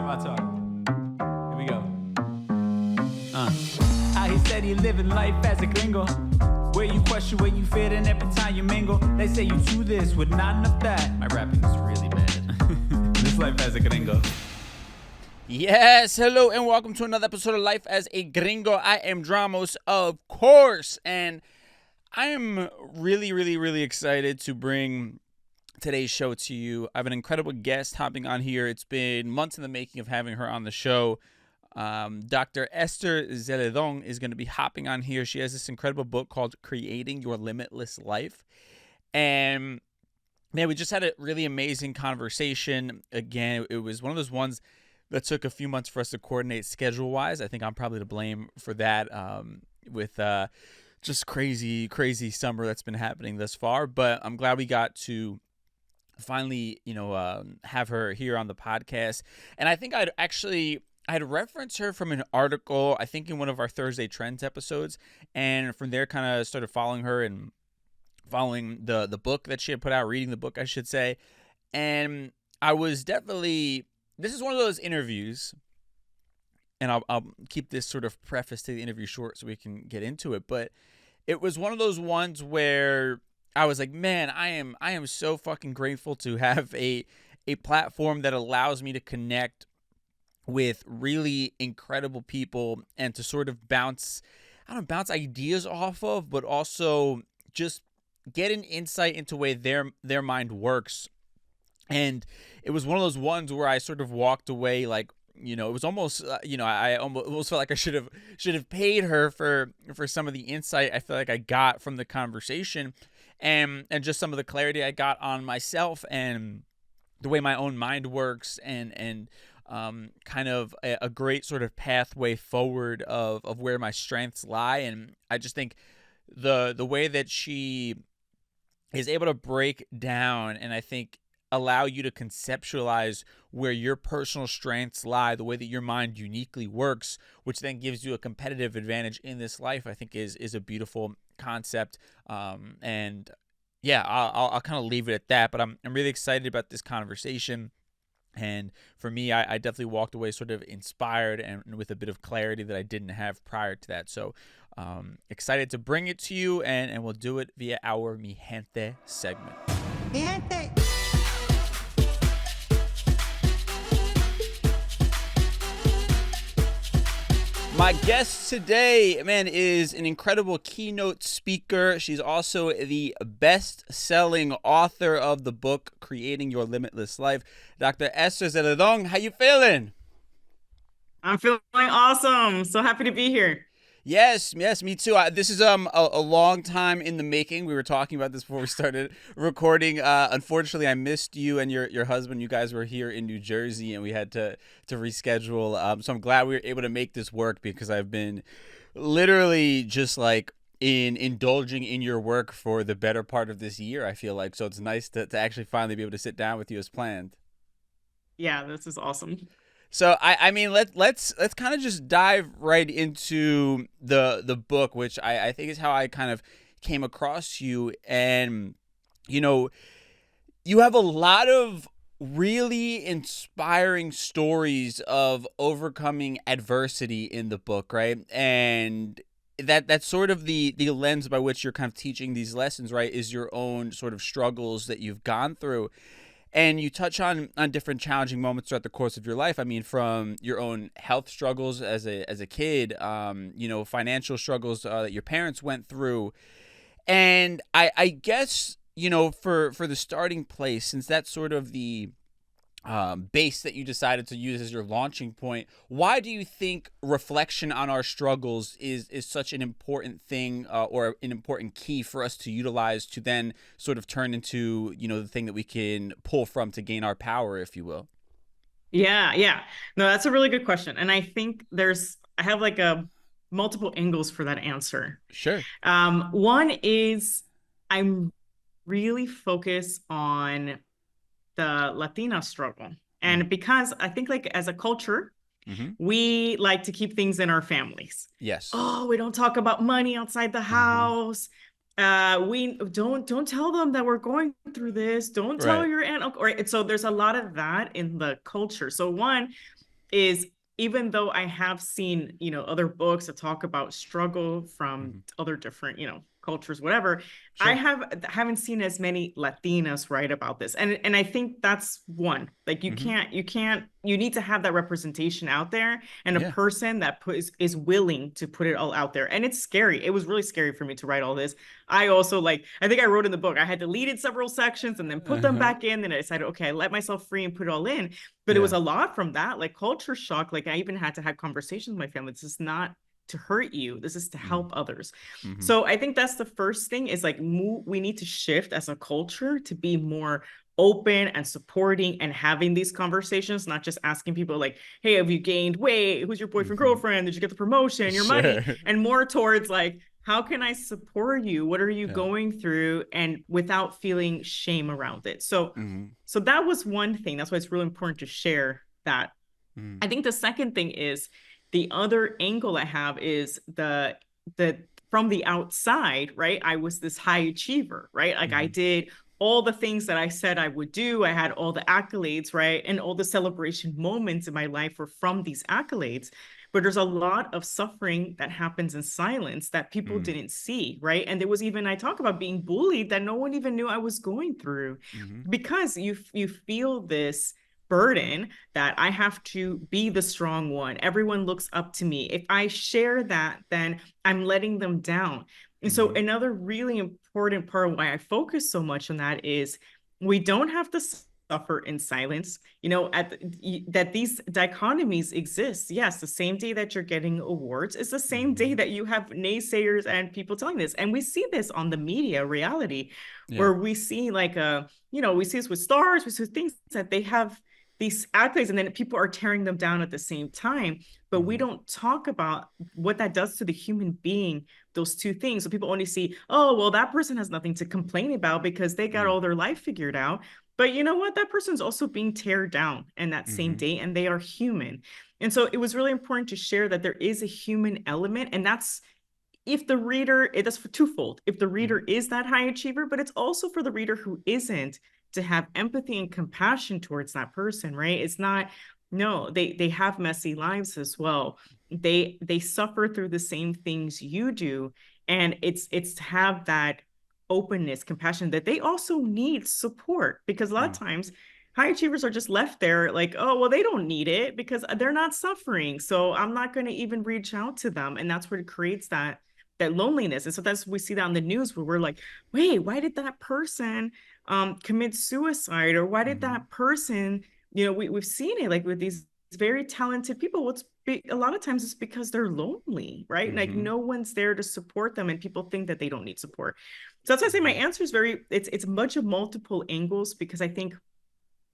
my talk. Here we go. How he said he living life as a gringo. Where you question where you fit in every time you mingle. They say you do this with not enough that. My rapping is really bad. This life as a gringo. Yes, hello and welcome to another episode of Life as a Gringo. I am Dramos, of course, and I am really excited to bring today's show to you. I have an incredible guest hopping on here. It's been months in the making of having her on the show. Dr. Esther Zeledón is going to be hopping on here. She has this incredible book called Creating Your Limitless Life. And man, we just had a really amazing conversation. Again, it was one of those ones that took a few months for us to coordinate schedule-wise. I think I'm probably to blame for that with just crazy summer that's been happening thus far. But I'm glad we got to finally, have her here on the podcast. And I think I had referenced her from an article, I think in one of our Thursday Trends episodes. And from there, kind of started following her and following the book that she had put out, reading the book, I should say. And I was definitely... This is one of those interviews, and I'll keep this sort of preface to the interview short so we can get into it, but it was one of those ones where I was like, man, I am so fucking grateful to have a platform that allows me to connect with really incredible people and to sort of bounce ideas off of, but also just get an insight into the way their mind works. And it was one of those ones where I sort of walked away like, it was almost, I almost felt like I should have paid her for some of the insight I feel like I got from the conversation and just some of the clarity I got on myself and the way my own mind works and kind of a great sort of pathway forward of where my strengths lie. And I just think the way that she is able to break down and I think allow you to conceptualize where your personal strengths lie, the way that your mind uniquely works, which then gives you a competitive advantage in this life, I think is a beautiful concept. And yeah, I'll kind of leave it at that, but I'm really excited about this conversation. And for me, I definitely walked away sort of inspired and with a bit of clarity that I didn't have prior to that. So excited to bring it to you, and we'll do it via our Mi Gente segment. Mi Gente. My guest today, man, is an incredible keynote speaker. She's also the best-selling author of the book, Creating Your Limitless Life. Dr. Esther Zeledón, how you feeling? I'm feeling awesome. So happy to be here. Yes, me too. This is a long time in the making. We were talking about this before we started recording. Unfortunately, I missed you and your husband. You guys were here in New Jersey, and we had to reschedule. So I'm glad we were able to make this work because I've been literally just like indulging in your work for the better part of this year, I feel like. So it's nice to actually finally be able to sit down with you as planned. Yeah, this is awesome. So I mean let's kind of just dive right into the book, which I think is how I kind of came across you. And you have a lot of really inspiring stories of overcoming adversity in the book, right? And that's sort of the lens by which you're kind of teaching these lessons, right? Is your own sort of struggles that you've gone through. And you touch on different challenging moments throughout the course of your life. I mean, from your own health struggles as a kid, financial struggles that your parents went through. And I guess, for the starting place, since that's sort of the base that you decided to use as your launching point, why do you think reflection on our struggles is such an important thing or an important key for us to utilize to then sort of turn into, the thing that we can pull from to gain our power, if you will? Yeah. No, that's a really good question. And I think I have like multiple angles for that answer. Sure. One is I'm really focused on the Latina struggle. And because I think like as a culture, we like to keep things in our families. Yes. Oh, we don't talk about money outside the house. We don't tell them that we're going through this. Don't tell your aunt. Right. So there's a lot of that in the culture. So one, is even though I have seen, other books that talk about struggle from other different, cultures, whatever, Sure. I haven't seen as many Latinas write about this. And I think that's one, like you need to have that representation out there, and a person that is willing to put it all out there. And it's scary. It was really scary for me to write all this. I also I think I wrote in the book, I had deleted several sections and then put them back in. And I decided, okay, I let myself free and put it all in. But it was a lot from that, like culture shock. Like I even had to have conversations with my family. This is not to hurt you. This is to help others. So I think that's the first thing, is like we need to shift as a culture to be more open and supporting and having these conversations, not just asking people like, hey, have you gained weight? Who's your boyfriend, girlfriend? Did you get the promotion, your money? And more towards like, how can I support you? What are you going through? And without feeling shame around it. So that was one thing. That's why it's really important to share that. I think the second thing is, the other angle I have is the from the outside, right? I was this high achiever, right? Like I did all the things that I said I would do. I had all the accolades, right? And all the celebration moments in my life were from these accolades. But there's a lot of suffering that happens in silence that people didn't see, right? And there was even, I talk about being bullied that no one even knew I was going through, because you feel this burden that I have to be the strong one. Everyone looks up to me. If I share that, then I'm letting them down. And so another really important part of why I focus so much on that is we don't have to suffer in silence, that these dichotomies exist. Yes, the same day that you're getting awards is the same day that you have naysayers and people telling this. And we see this on the media reality, where we see we see this with stars, we see things that they have these accolades, and then people are tearing them down at the same time. But we don't talk about what that does to the human being, those two things. So people only see, oh, well, that person has nothing to complain about because they got all their life figured out. But you know what? That person's also being teared down in that same day, and they are human. And so it was really important to share that there is a human element. And that's, if the reader, that's for twofold. If the reader is that high achiever, but it's also for the reader who isn't, to have empathy and compassion towards that person, right? It's not, no, they have messy lives as well. They suffer through the same things you do. And it's to have that openness, compassion, that they also need support, because a lot of times high achievers are just left there like, oh, well, they don't need it because they're not suffering. So I'm not going to even reach out to them. And that's what it creates that loneliness. And so we see that on the news, where we're like, wait, why did that person commit suicide? Or why did that person, we've seen it like with these very talented people. A lot of times it's because they're lonely, right? Like no one's there to support them, and people think that they don't need support. So that's why I say my answer is it's much of multiple angles, because I think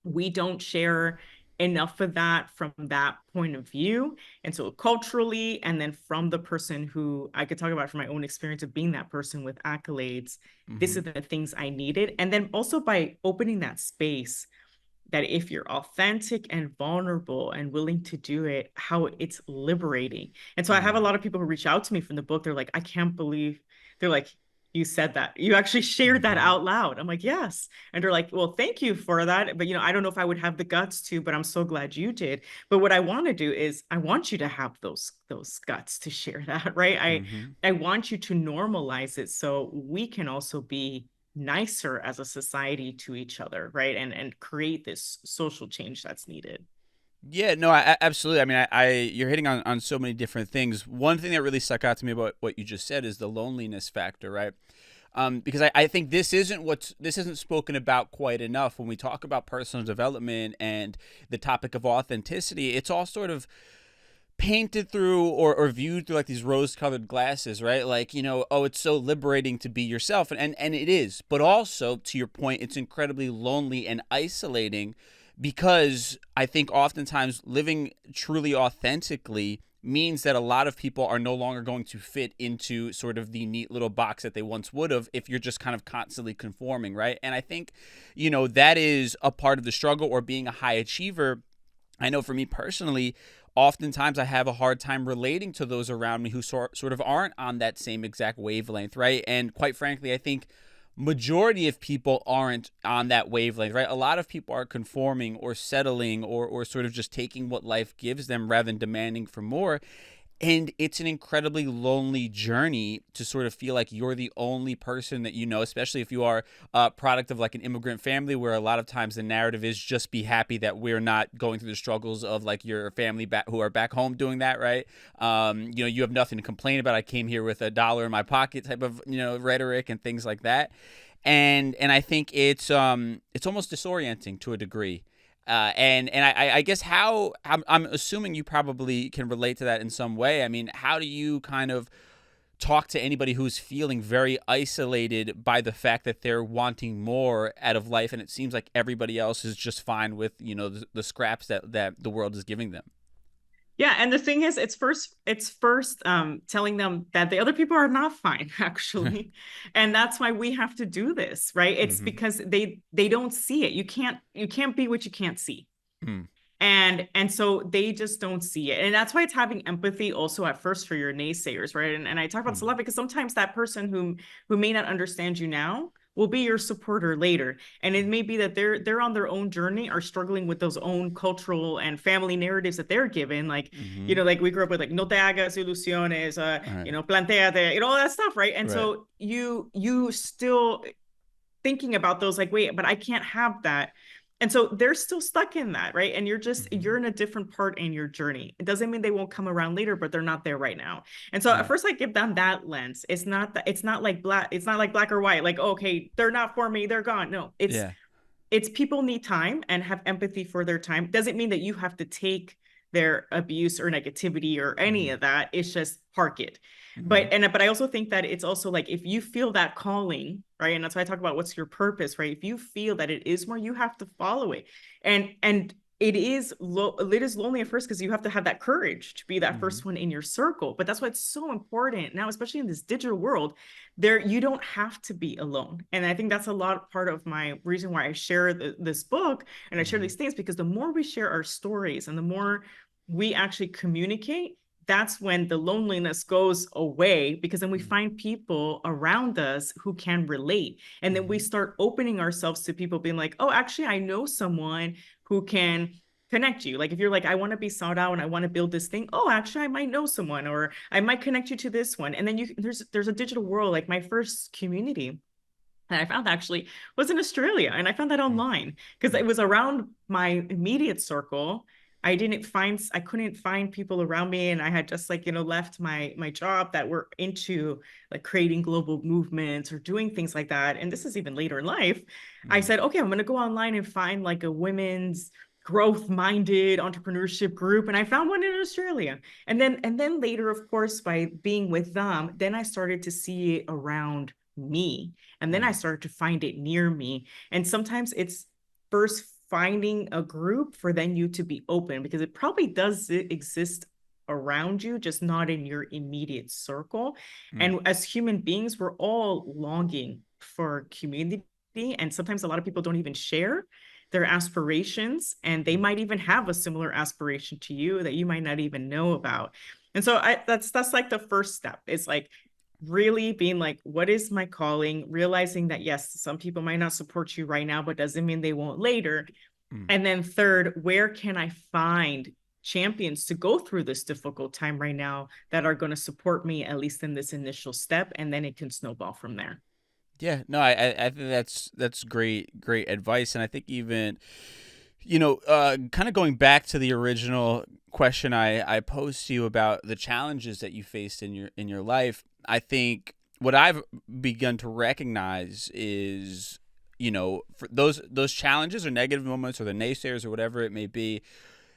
we don't share enough of that from that point of view. And so culturally, and then from the person who I could talk about from my own experience of being that person with accolades, this is the things I needed. And then also by opening that space, that if you're authentic and vulnerable and willing to do it, how it's liberating. And so I have a lot of people who reach out to me from the book. They're like, I can't believe, they're like, you said that, you actually shared that out loud. I'm like, yes. And they're like, well, thank you for that. But, I don't know if I would have the guts to, but I'm so glad you did. But what I want to do is I want you to have those guts to share that, right? I want you to normalize it, so we can also be nicer as a society to each other, right? And create this social change that's needed. Yeah, no, absolutely. I mean, you're hitting on so many different things. One thing that really stuck out to me about what you just said is the loneliness factor, right? Because I think this isn't spoken about quite enough when we talk about personal development and the topic of authenticity. It's all sort of painted through or viewed through like these rose-colored glasses, right? Like, oh, it's so liberating to be yourself, and it is. But also, to your point, it's incredibly lonely and isolating, because I think oftentimes living truly authentically means that a lot of people are no longer going to fit into sort of the neat little box that they once would have if you're just kind of constantly conforming, right? And I think, that is a part of the struggle, or being a high achiever. I know for me personally, oftentimes I have a hard time relating to those around me who sort of aren't on that same exact wavelength, right? And quite frankly, I think majority of people aren't on that wavelength, right? A lot of people are conforming or settling or sort of just taking what life gives them rather than demanding for more. And it's an incredibly lonely journey to sort of feel like you're the only person that you know, especially if you are a product of like an immigrant family, where a lot of times the narrative is just be happy that we're not going through the struggles of like your family back who are back home doing that, right? You have nothing to complain about. I came here with $1 in my pocket type of, rhetoric and things like that. And I think it's almost disorienting to a degree. And I guess how I'm assuming you probably can relate to that in some way. I mean, how do you kind of talk to anybody who's feeling very isolated by the fact that they're wanting more out of life, and it seems like everybody else is just fine with the scraps that the world is giving them? Yeah, and the thing is, it's first telling them that the other people are not fine, actually, and that's why we have to do this, right? It's because they don't see it. You can't be what you can't see, and so they just don't see it, and that's why it's having empathy also at first for your naysayers, right? And I talk about this a lot because sometimes that person who may not understand you now will be your supporter later. And it may be that they're on their own journey, are struggling with those own cultural and family narratives that they're given. Like, like we grew up with like, no te hagas ilusiones, planteate, all that stuff, right? And so you still thinking about those like, wait, but I can't have that. And so they're still stuck in that, right? And you're in a different part in your journey. It doesn't mean they won't come around later, but they're not there right now. And so at first I give them that lens. It's not like black or white, like, okay, they're not for me, they're gone. No, it's people need time and have empathy for their time. Doesn't mean that you have to take their abuse or negativity or any of that. It's just park it. But I also think that it's also like, if you feel that calling, right? And that's why I talk about what's your purpose, right? If you feel that it is more, you have to follow it. And it is lonely at first because you have to have that courage to be that first one in your circle. But that's why it's so important now, especially in this digital world, you don't have to be alone. And I think that's a lot part of my reason why I share this book and I share these things, because the more we share our stories and the more we actually communicate, that's when the loneliness goes away, because then we find people around us who can relate. And then we start opening ourselves to people being like, oh, actually, I know someone who can connect you. Like if you're like, I want to be sought out and I want to build this thing. Oh, actually, I might know someone, or I might connect you to this one. And then there's a digital world. Like my first community that I found actually was in Australia. And I found that online because it was around my immediate circle. I couldn't find people around me. And I had just left my job that were into like creating global movements or doing things like that. And this is even later in life. I said, okay, I'm going to go online and find like a women's growth-minded entrepreneurship group. And I found one in Australia. And then later, of course, by being with them, then I started to see it around me. And then I started to find it near me. And sometimes it's first finding a group for then you to be open, because it probably does exist around you, just not in your immediate circle. And as human beings, we're all longing for community. And sometimes a lot of people don't even share their aspirations, and they might even have a similar aspiration to you that you might not even know about. And so that's like the first step. It's like really being like, what is my calling? Realizing that, yes, some people might not support you right now, but doesn't mean they won't later. And then third, where can I find champions to go through this difficult time right now that are going to support me, at least in this initial step? And then it can snowball from there. Yeah, no, I think that's great advice. And I think even, kind of going back to the original question I posed to you about the challenges that you faced in your life, I think what I've begun to recognize is, for those challenges or negative moments or the naysayers or whatever it may be,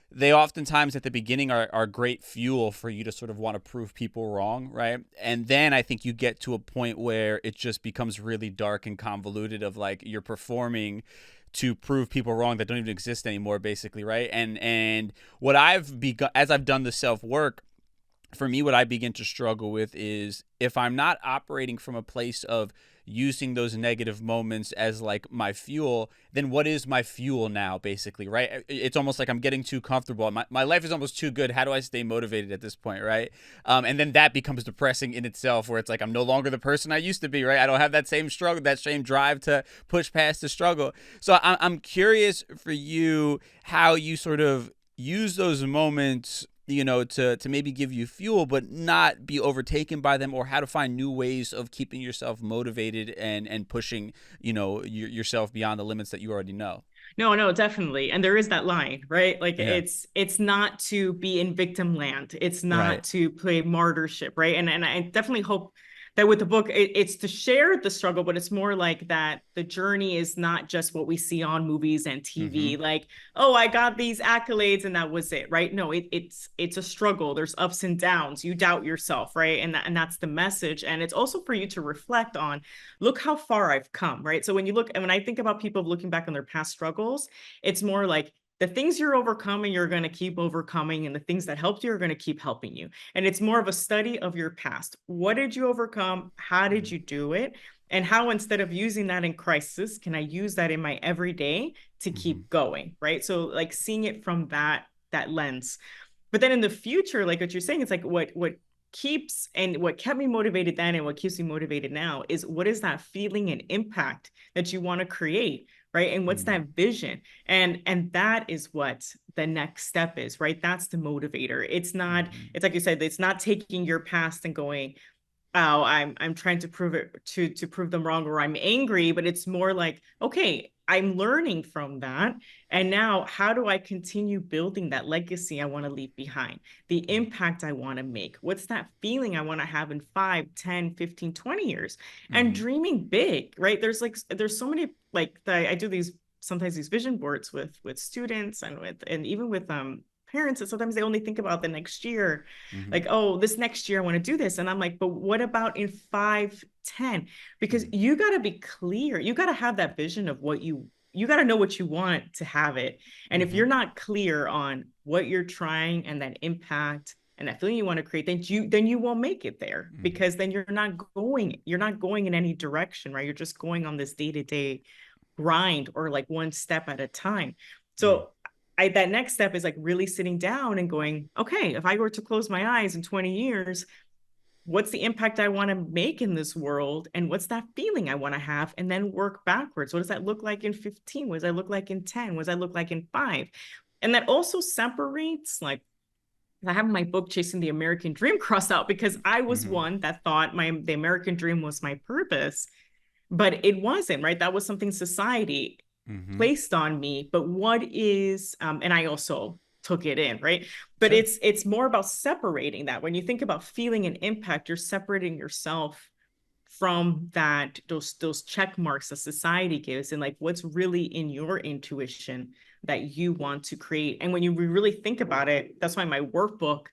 they oftentimes at the beginning are great fuel for you to sort of want to prove people wrong, right? And then I think you get to a point where it just becomes really dark and convoluted of like you're performing to prove people wrong that don't even exist anymore, basically, right? And what I've begun, as I've done the self-work, for me, what I begin to struggle with is if I'm not operating from a place of using those negative moments as like my fuel, then what is my fuel now, basically, right? It's almost like I'm getting too comfortable. My life is almost too good. How do I stay motivated at this point, right? And then that becomes depressing in itself, where it's like I'm no longer the person I used to be, right? I don't have that same struggle, that same drive to push past the struggle. So I'm curious for you how you sort of use those moments, you know, to maybe give you fuel, but not be overtaken by them, or how to find new ways of keeping yourself motivated and pushing, you know, yourself beyond the limits that you already know. No, definitely. And there is that line, right? Like Yeah. it's not to be in victim land. It's not Right. to play martyrship, right? And I definitely hope that with the book, it's to share the struggle, but it's more like that the journey is not just what we see on movies and TV, like, oh, I got these accolades and that was it, right? No, it's a struggle. There's ups and downs. You doubt yourself, right? And that's the message. And it's also for you to reflect on, look how far I've come, right? So when you look, and when I think about people looking back on their past struggles, it's more like the things you're overcoming, you're going to keep overcoming, and the things that helped you are going to keep helping you. And it's more of a study of your past. What did you overcome? How did you do it? And how, instead of using that in crisis, can I use that in my everyday to keep going, right? So like seeing it from that lens. But then in the future, like what you're saying, it's like what keeps, and what kept me motivated then and what keeps me motivated now is, what is that feeling and impact that you want to create, right? And what's that vision? And that is what the next step is, right? That's the motivator. It's not, it's like you said, it's not taking your past and going, oh, I'm trying to prove it to prove them wrong, or I'm angry, but it's more like, okay, I'm learning from that. And now how do I continue building that legacy I want to leave behind? The impact I want to make? What's that feeling I want to have in 5, 10, 15, 20 years? And dreaming big, right? There's so many, like I do sometimes these vision boards with students and even with parents, and sometimes they only think about the next year, like, oh, this next year I want to do this. And I'm like, but what about in 5, 10? Because you got to be clear. You got to have that vision of what you got to know what you want to have it. And if you're not clear on what you're trying and that impact and that feeling you want to create, then you won't make it there, because then you're not going in any direction, right? You're just going on this day-to-day grind, or like one step at a time. So that next step is like really sitting down and going, okay, if I were to close my eyes in 20 years, what's the impact I want to make in this world? And what's that feeling I want to have? And then work backwards. What does that look like in 15? What does that look like in 10? What does that look like in 5? And that also separates, like, I have my book, Chasing the American Dream, crossed out, because I was one that thought the American dream was my purpose, but it wasn't, right? That was something society placed on me. But what is, and I also took it in, right? But it's more about separating that. When you think about feeling an impact, you're separating yourself from those check marks that society gives, and like what's really in your intuition that you want to create. And when you really think about it, that's why my workbook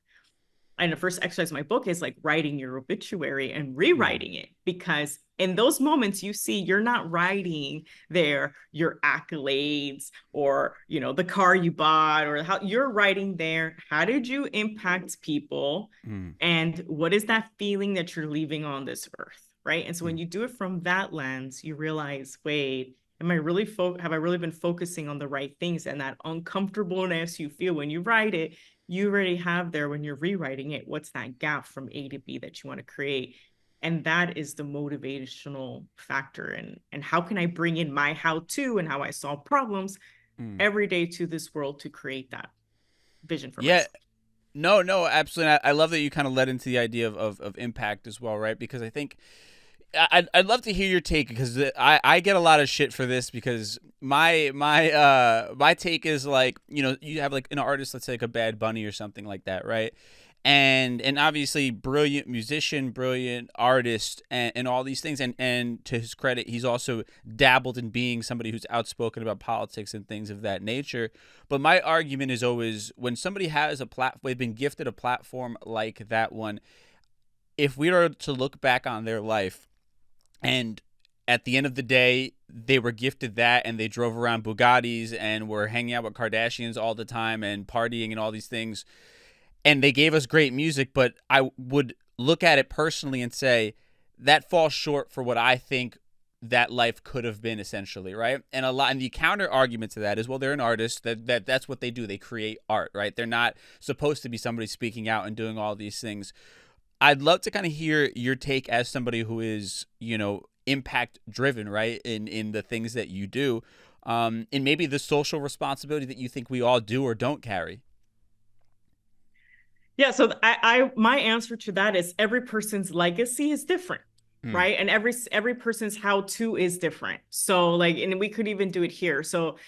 and the first exercise in my book is like writing your obituary and rewriting it, because in those moments you see you're not writing there your accolades or, you know, the car you bought, or how you're writing there, how did you impact people, and what is that feeling that you're leaving on this earth, right? And so when you do it from that lens, you realize, wait, have I really been focusing on the right things? And that uncomfortableness you feel when you write it, you already have there when you're rewriting it. What's that gap from A to B that you want to create? And that is the motivational factor. And how can I bring in my how-to and how I solve problems every day to this world to create that vision for myself? No, absolutely. I love that you kind of led into the idea of impact as well, right? Because I think I'd love to hear your take, because I get a lot of shit for this, because my take is like, you know, you have like an artist, let's say like a Bad Bunny or something like that, right? And obviously brilliant musician, brilliant artist, and all these things. And to his credit, he's also dabbled in being somebody who's outspoken about politics and things of that nature. But my argument is always, when somebody has they've been gifted a platform like that one, if we were to look back on their life, and at the end of the day, they were gifted that, and they drove around Bugattis and were hanging out with Kardashians all the time and partying and all these things, and they gave us great music, but I would look at it personally and say that falls short for what I think that life could have been, essentially, right? And the counter argument to that is, well, they're an artist, that's what they do. They create art, right? They're not supposed to be somebody speaking out and doing all these things. I'd love to kind of hear your take as somebody who is, impact driven, right? In the things that you do, and maybe the social responsibility that you think we all do or don't carry. Yeah, so my answer to that is every person's legacy is different, right? And every person's how-to is different. So like, and we could even do it here. So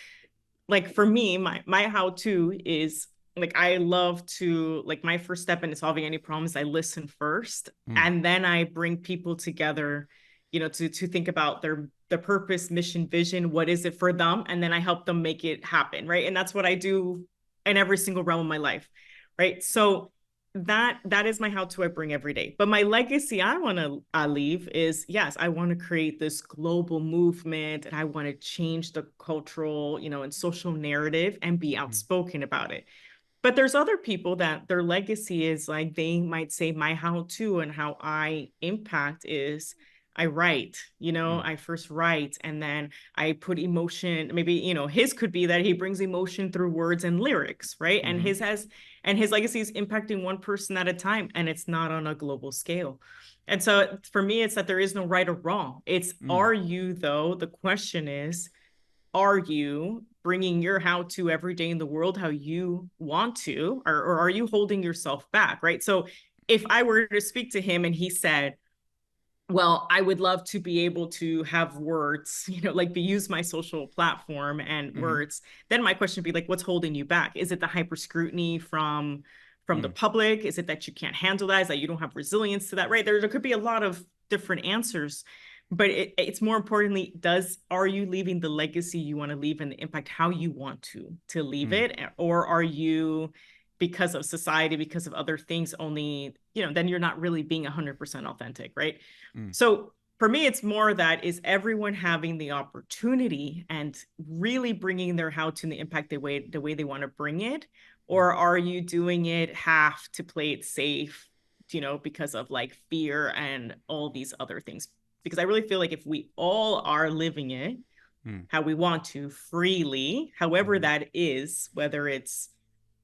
like for me, my how-to is like, I love to, like, my first step in solving any problems, I listen first, and then I bring people together, to think about the purpose, mission, vision, what is it for them, and then I help them make it happen, right? And that's what I do in every single realm of my life, right? So that is my how-to I bring every day. But my legacy I want to leave is, yes, I want to create this global movement, and I want to change the cultural, and social narrative and be outspoken about it. But there's other people that their legacy is like, they might say my how-to and how I impact is I write, I first write, and then I put emotion. Maybe, his could be that he brings emotion through words and lyrics, right? And his legacy is impacting one person at a time, and it's not on a global scale. And so for me, it's that there is no right or wrong. It's, are you, though? The question is, are you bringing your how-to every day in the world how you want to, or are you holding yourself back, right? So if I were to speak to him and he said, well, I would love to be able to have words, use my social platform and words, then my question would be like, what's holding you back? Is it the hyper scrutiny from the public? Is it that you can't handle that? Is that you don't have resilience to that, right? There could be a lot of different answers, but it's more importantly, are you leaving the legacy you want to leave and the impact how you want to leave it? Or are you, because of society, because of other things only, then you're not really being 100% authentic, right? So for me, it's more that is everyone having the opportunity and really bringing their how-to and the impact the way they want to bring it? Or are you doing it half to play it safe, because of like fear and all these other things? Because I really feel like if we all are living it how we want to freely, however that is, whether it's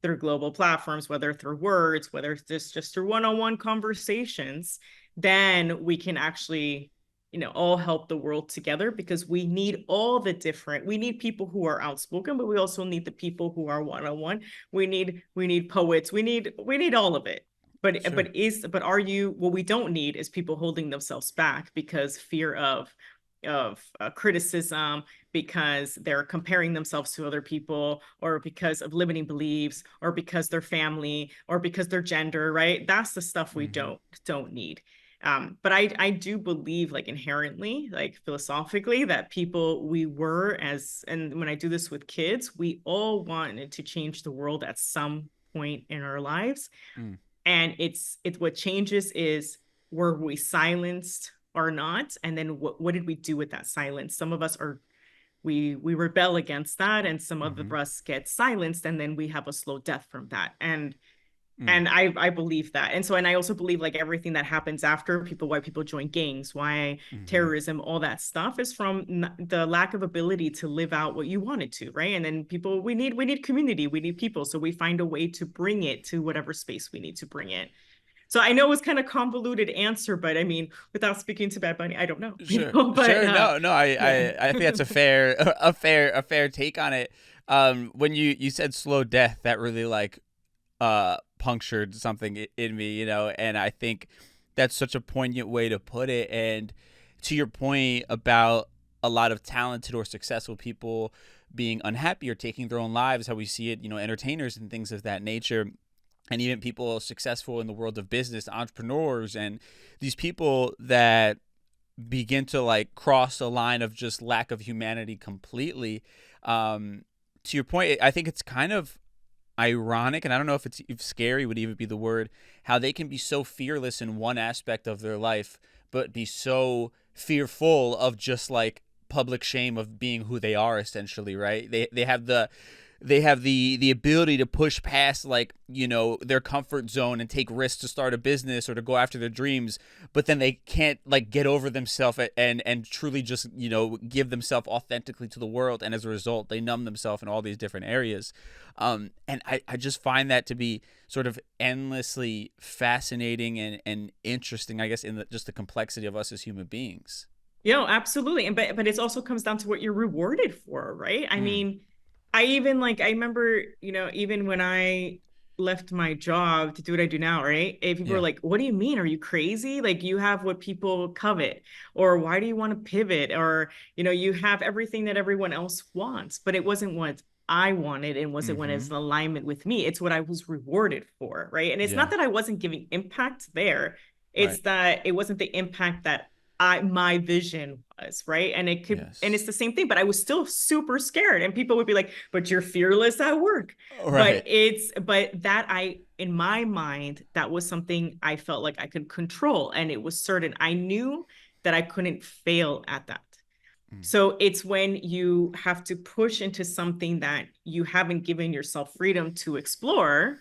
through global platforms, whether through words, whether it's just through one-on-one conversations, then we can actually, all help the world together, because we need we need people who are outspoken, but we also need the people who are one-on-one. We need poets. We need all of it. But what we don't need is people holding themselves back because fear of criticism, because they're comparing themselves to other people, or because of limiting beliefs, or because they're family, or because they're gender, right? That's the stuff we don't need. But I do believe, like, inherently, like philosophically, that people, and when I do this with kids, we all wanted to change the world at some point in our lives. And it's what changes is, were we silenced or not? And then what did we do with that silence? Some of us we rebel against that, and some of us get silenced, and then we have a slow death from that. And I believe that. And I also believe, like, everything that happens after why people join gangs, why terrorism, all that stuff is from the lack of ability to live out what you wanted to, right? And then we need community, we need people. So we find a way to bring it to whatever space we need to bring it. So I know it was kind of convoluted answer, but I mean, without speaking to Bad Bunny, I don't know. Sure. But, I think that's a fair take on it. When you said slow death, that really punctured something in me, and I think that's such a poignant way to put it. And to your point about a lot of talented or successful people being unhappy or taking their own lives, how we see it, entertainers and things of that nature. And even people successful in the world of business, entrepreneurs, and these people that begin to cross a line of just lack of humanity completely. To your point, I think it's kind of ironic, and I don't know if scary would even be the word, how they can be so fearless in one aspect of their life, but be so fearful of just public shame of being who they are, essentially, right? They have they have the ability to push past, like, you know, their comfort zone and take risks to start a business or to go after their dreams, but then they can't like get over themselves and truly just, you know, give themselves authentically to the world, and as a result they numb themselves in all these different areas. And I just find that to be sort of endlessly fascinating and interesting, I guess, in just the complexity of us as human beings. Absolutely. And but it also comes down to what you're rewarded for, right? I mean, I remember, even when I left my job to do what I do now, right? If people Yeah. are like, what do you mean? Are you crazy? Like you have what people covet, or why do you want to pivot? Or, you have everything that everyone else wants, but it wasn't what I wanted and wasn't when it's in alignment with me. It's what I was rewarded for, right? And it's Yeah. not that I wasn't giving impact there. It's Right. that it wasn't the impact that my vision was, right? And it could, and it's Yes. the same thing, but I was still super scared. And people would be like, but you're fearless at work. Right. But that in my mind, that was something I felt like I could control. And it was certain. I knew that I couldn't fail at that. So it's when you have to push into something that you haven't given yourself freedom to explore,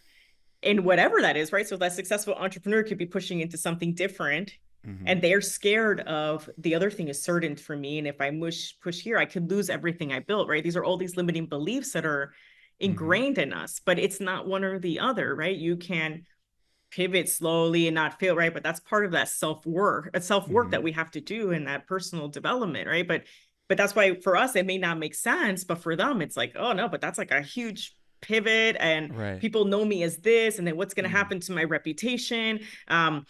in whatever that is, right? So that successful entrepreneur could be pushing into something different, and they're scared of the other thing is certain for me. And if I push here, I could lose everything I built, right? These are all these limiting beliefs that are ingrained in us, but it's not one or the other, right? You can pivot slowly and not fail, right? But that's part of that self-work that we have to do in that personal development, right? But that's why for us, it may not make sense, but for them, it's like, oh no, but that's like a huge pivot, and Right. people know me as this, and then what's going to happen to my reputation? Am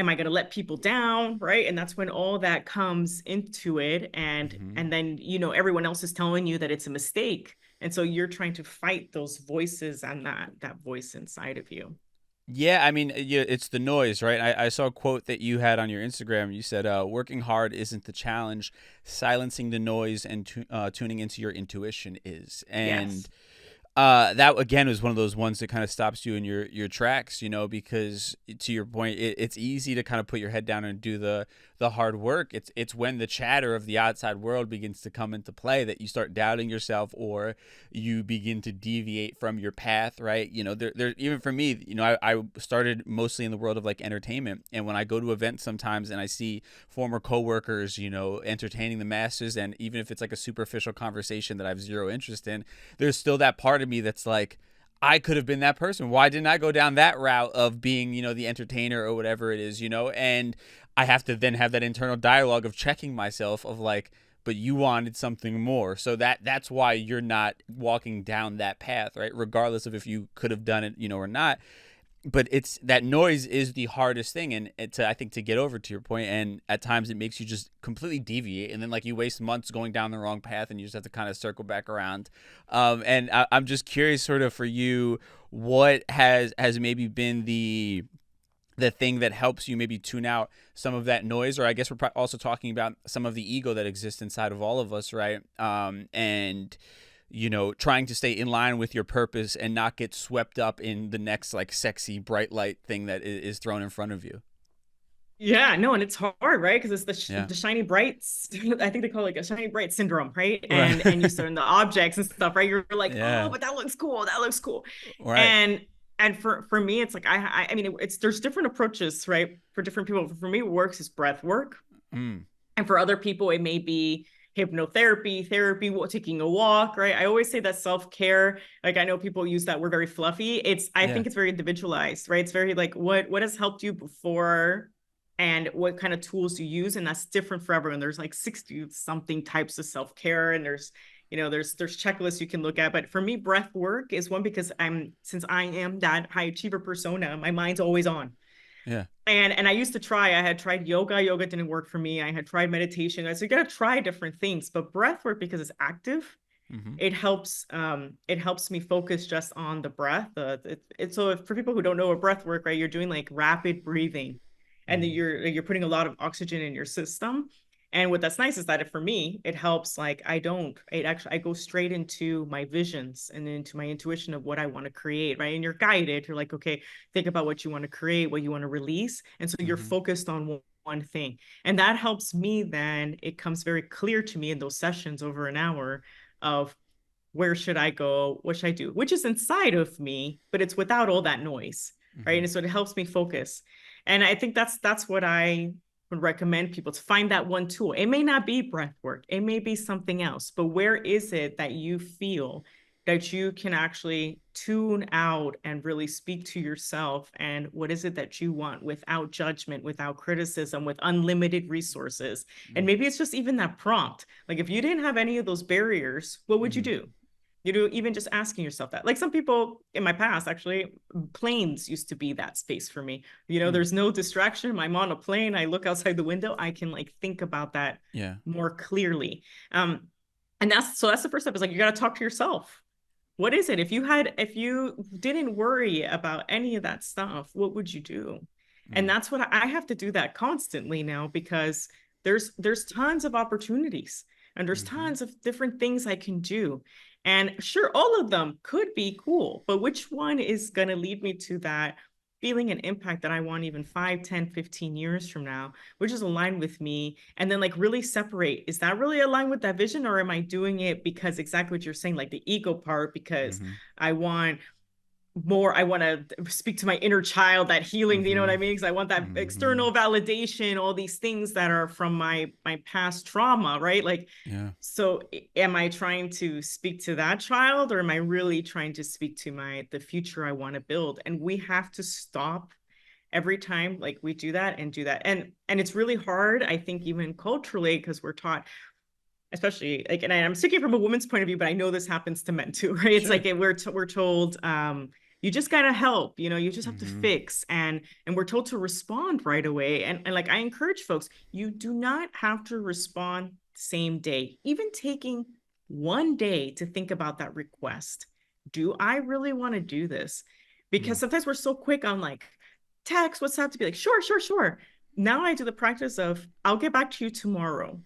I going to let people down, right? And that's when all that comes into it, and then everyone else is telling you that it's a mistake, and so you're trying to fight those voices and that voice inside of you. Yeah, I mean, yeah, it's the noise, right? I saw a quote that you had on your Instagram. You said, "Working hard isn't the challenge; silencing the noise and tuning into your intuition is." And Yes. that again was one of those ones that kind of stops you in your tracks, because to your point, it's easy to kind of put your head down and do the hard work. It's when the chatter of the outside world begins to come into play that you start doubting yourself, or you begin to deviate from your path, right? There even for me, I started mostly in the world of like entertainment, and when I go to events sometimes and I see former coworkers, entertaining the masses, and even if it's like a superficial conversation that I have zero interest in, there's still that part of me that's like, I could have been that person. Why didn't I go down that route of being, the entertainer or whatever it is, and I have to then have that internal dialogue of checking myself of like, but you wanted something more. So that's why you're not walking down that path, right? Regardless of if you could have done it, or not. But it's that noise is the hardest thing, and I think to get over, to your point, and at times it makes you just completely deviate, and then like you waste months going down the wrong path, and you just have to kind of circle back around. And I'm just curious, sort of for you, what has maybe been the thing that helps you maybe tune out some of that noise, or I guess we're also talking about some of the ego that exists inside of all of us, right? And trying to stay in line with your purpose and not get swept up in the next like sexy bright light thing that is thrown in front of you. Yeah, no, and it's hard, right? Because it's Yeah. the shiny brights. I think they call it like a shiny bright syndrome, right? Right. And you start in the objects and stuff, right? You're like, oh, Yeah. but that looks cool. That looks cool. Right. And for me, it's like I mean, it's there's different approaches, right? For different people. For me, what works is breath work, Mm. and for other people, it may be hypnotherapy, therapy, taking a walk, right? I always say that self-care, like I know people use that word very fluffy. I Yeah. think it's very individualized, right? It's very like what has helped you before and what kind of tools you use. And that's different for everyone. There's like 60 something types of self-care, and there's checklists you can look at. But for me, breath work is one, because since I am that high achiever persona, my mind's always on. Yeah. And I used to I had tried yoga didn't work for me. I had tried meditation. So you got to try different things, but breath work, because it's active, Mm-hmm. it helps me focus just on the breath. So for people who don't know what breath work, right, you're doing like rapid breathing, and then Mm-hmm. you're putting a lot of oxygen in your system. And what that's nice is that for me, it helps. Like I go straight into my visions and into my intuition of what I want to create, right? And you're guided. You're like, okay, think about what you want to create, what you want to release. And so you're Mm-hmm. focused on one thing. And that helps me. Then it comes very clear to me in those sessions over an hour of where should I go? What should I do? Which is inside of me, but it's without all that noise, right? And so it helps me focus. And I think that's what I would recommend people to find, that one tool. It may not be breath work. It may be something else, but where is it that you feel that you can actually tune out and really speak to yourself? And what is it that you want without judgment, without criticism, with unlimited resources? And maybe it's just even that prompt. Like if you didn't have any of those barriers, what would you do? You know, even just asking yourself that. Like some people in my past, actually, planes used to be that space for me. You know, there's no distraction. I'm on a plane. I look outside the window. I can like think about that more clearly. And that's the first step, is like, you got to talk to yourself. What is it? If you didn't worry about any of that stuff, what would you do? And that's what I have to do, that constantly now, because there's tons of opportunities and there's tons of different things I can do. And sure, all of them could be cool, but which one is going to lead me to that feeling and impact that I want even 5, 10, 15 years from now, which is aligned with me? And then like really separate, is that really aligned with that vision? Or am I doing it because exactly what you're saying, like the ego part, because I want to speak to my inner child, that healing, you know what I mean? Because I want that external validation, all these things that are from my past trauma, right? Like, so am I trying to speak to that child, or am I really trying to speak to the future I want to build? And we have to stop every time like we do that. And it's really hard, I think, even culturally, because we're taught, especially like, and I'm speaking from a woman's point of view, but I know this happens to men too, right? It's like we're told, you just gotta help, you know, you just have to fix, and we're told to respond right away. And like I encourage folks, you do not have to respond same day. Even taking one day to think about that request. Do I really want to do this? Because sometimes we're so quick on like text, WhatsApp, to be like, sure. Now I do the practice of, I'll get back to you tomorrow.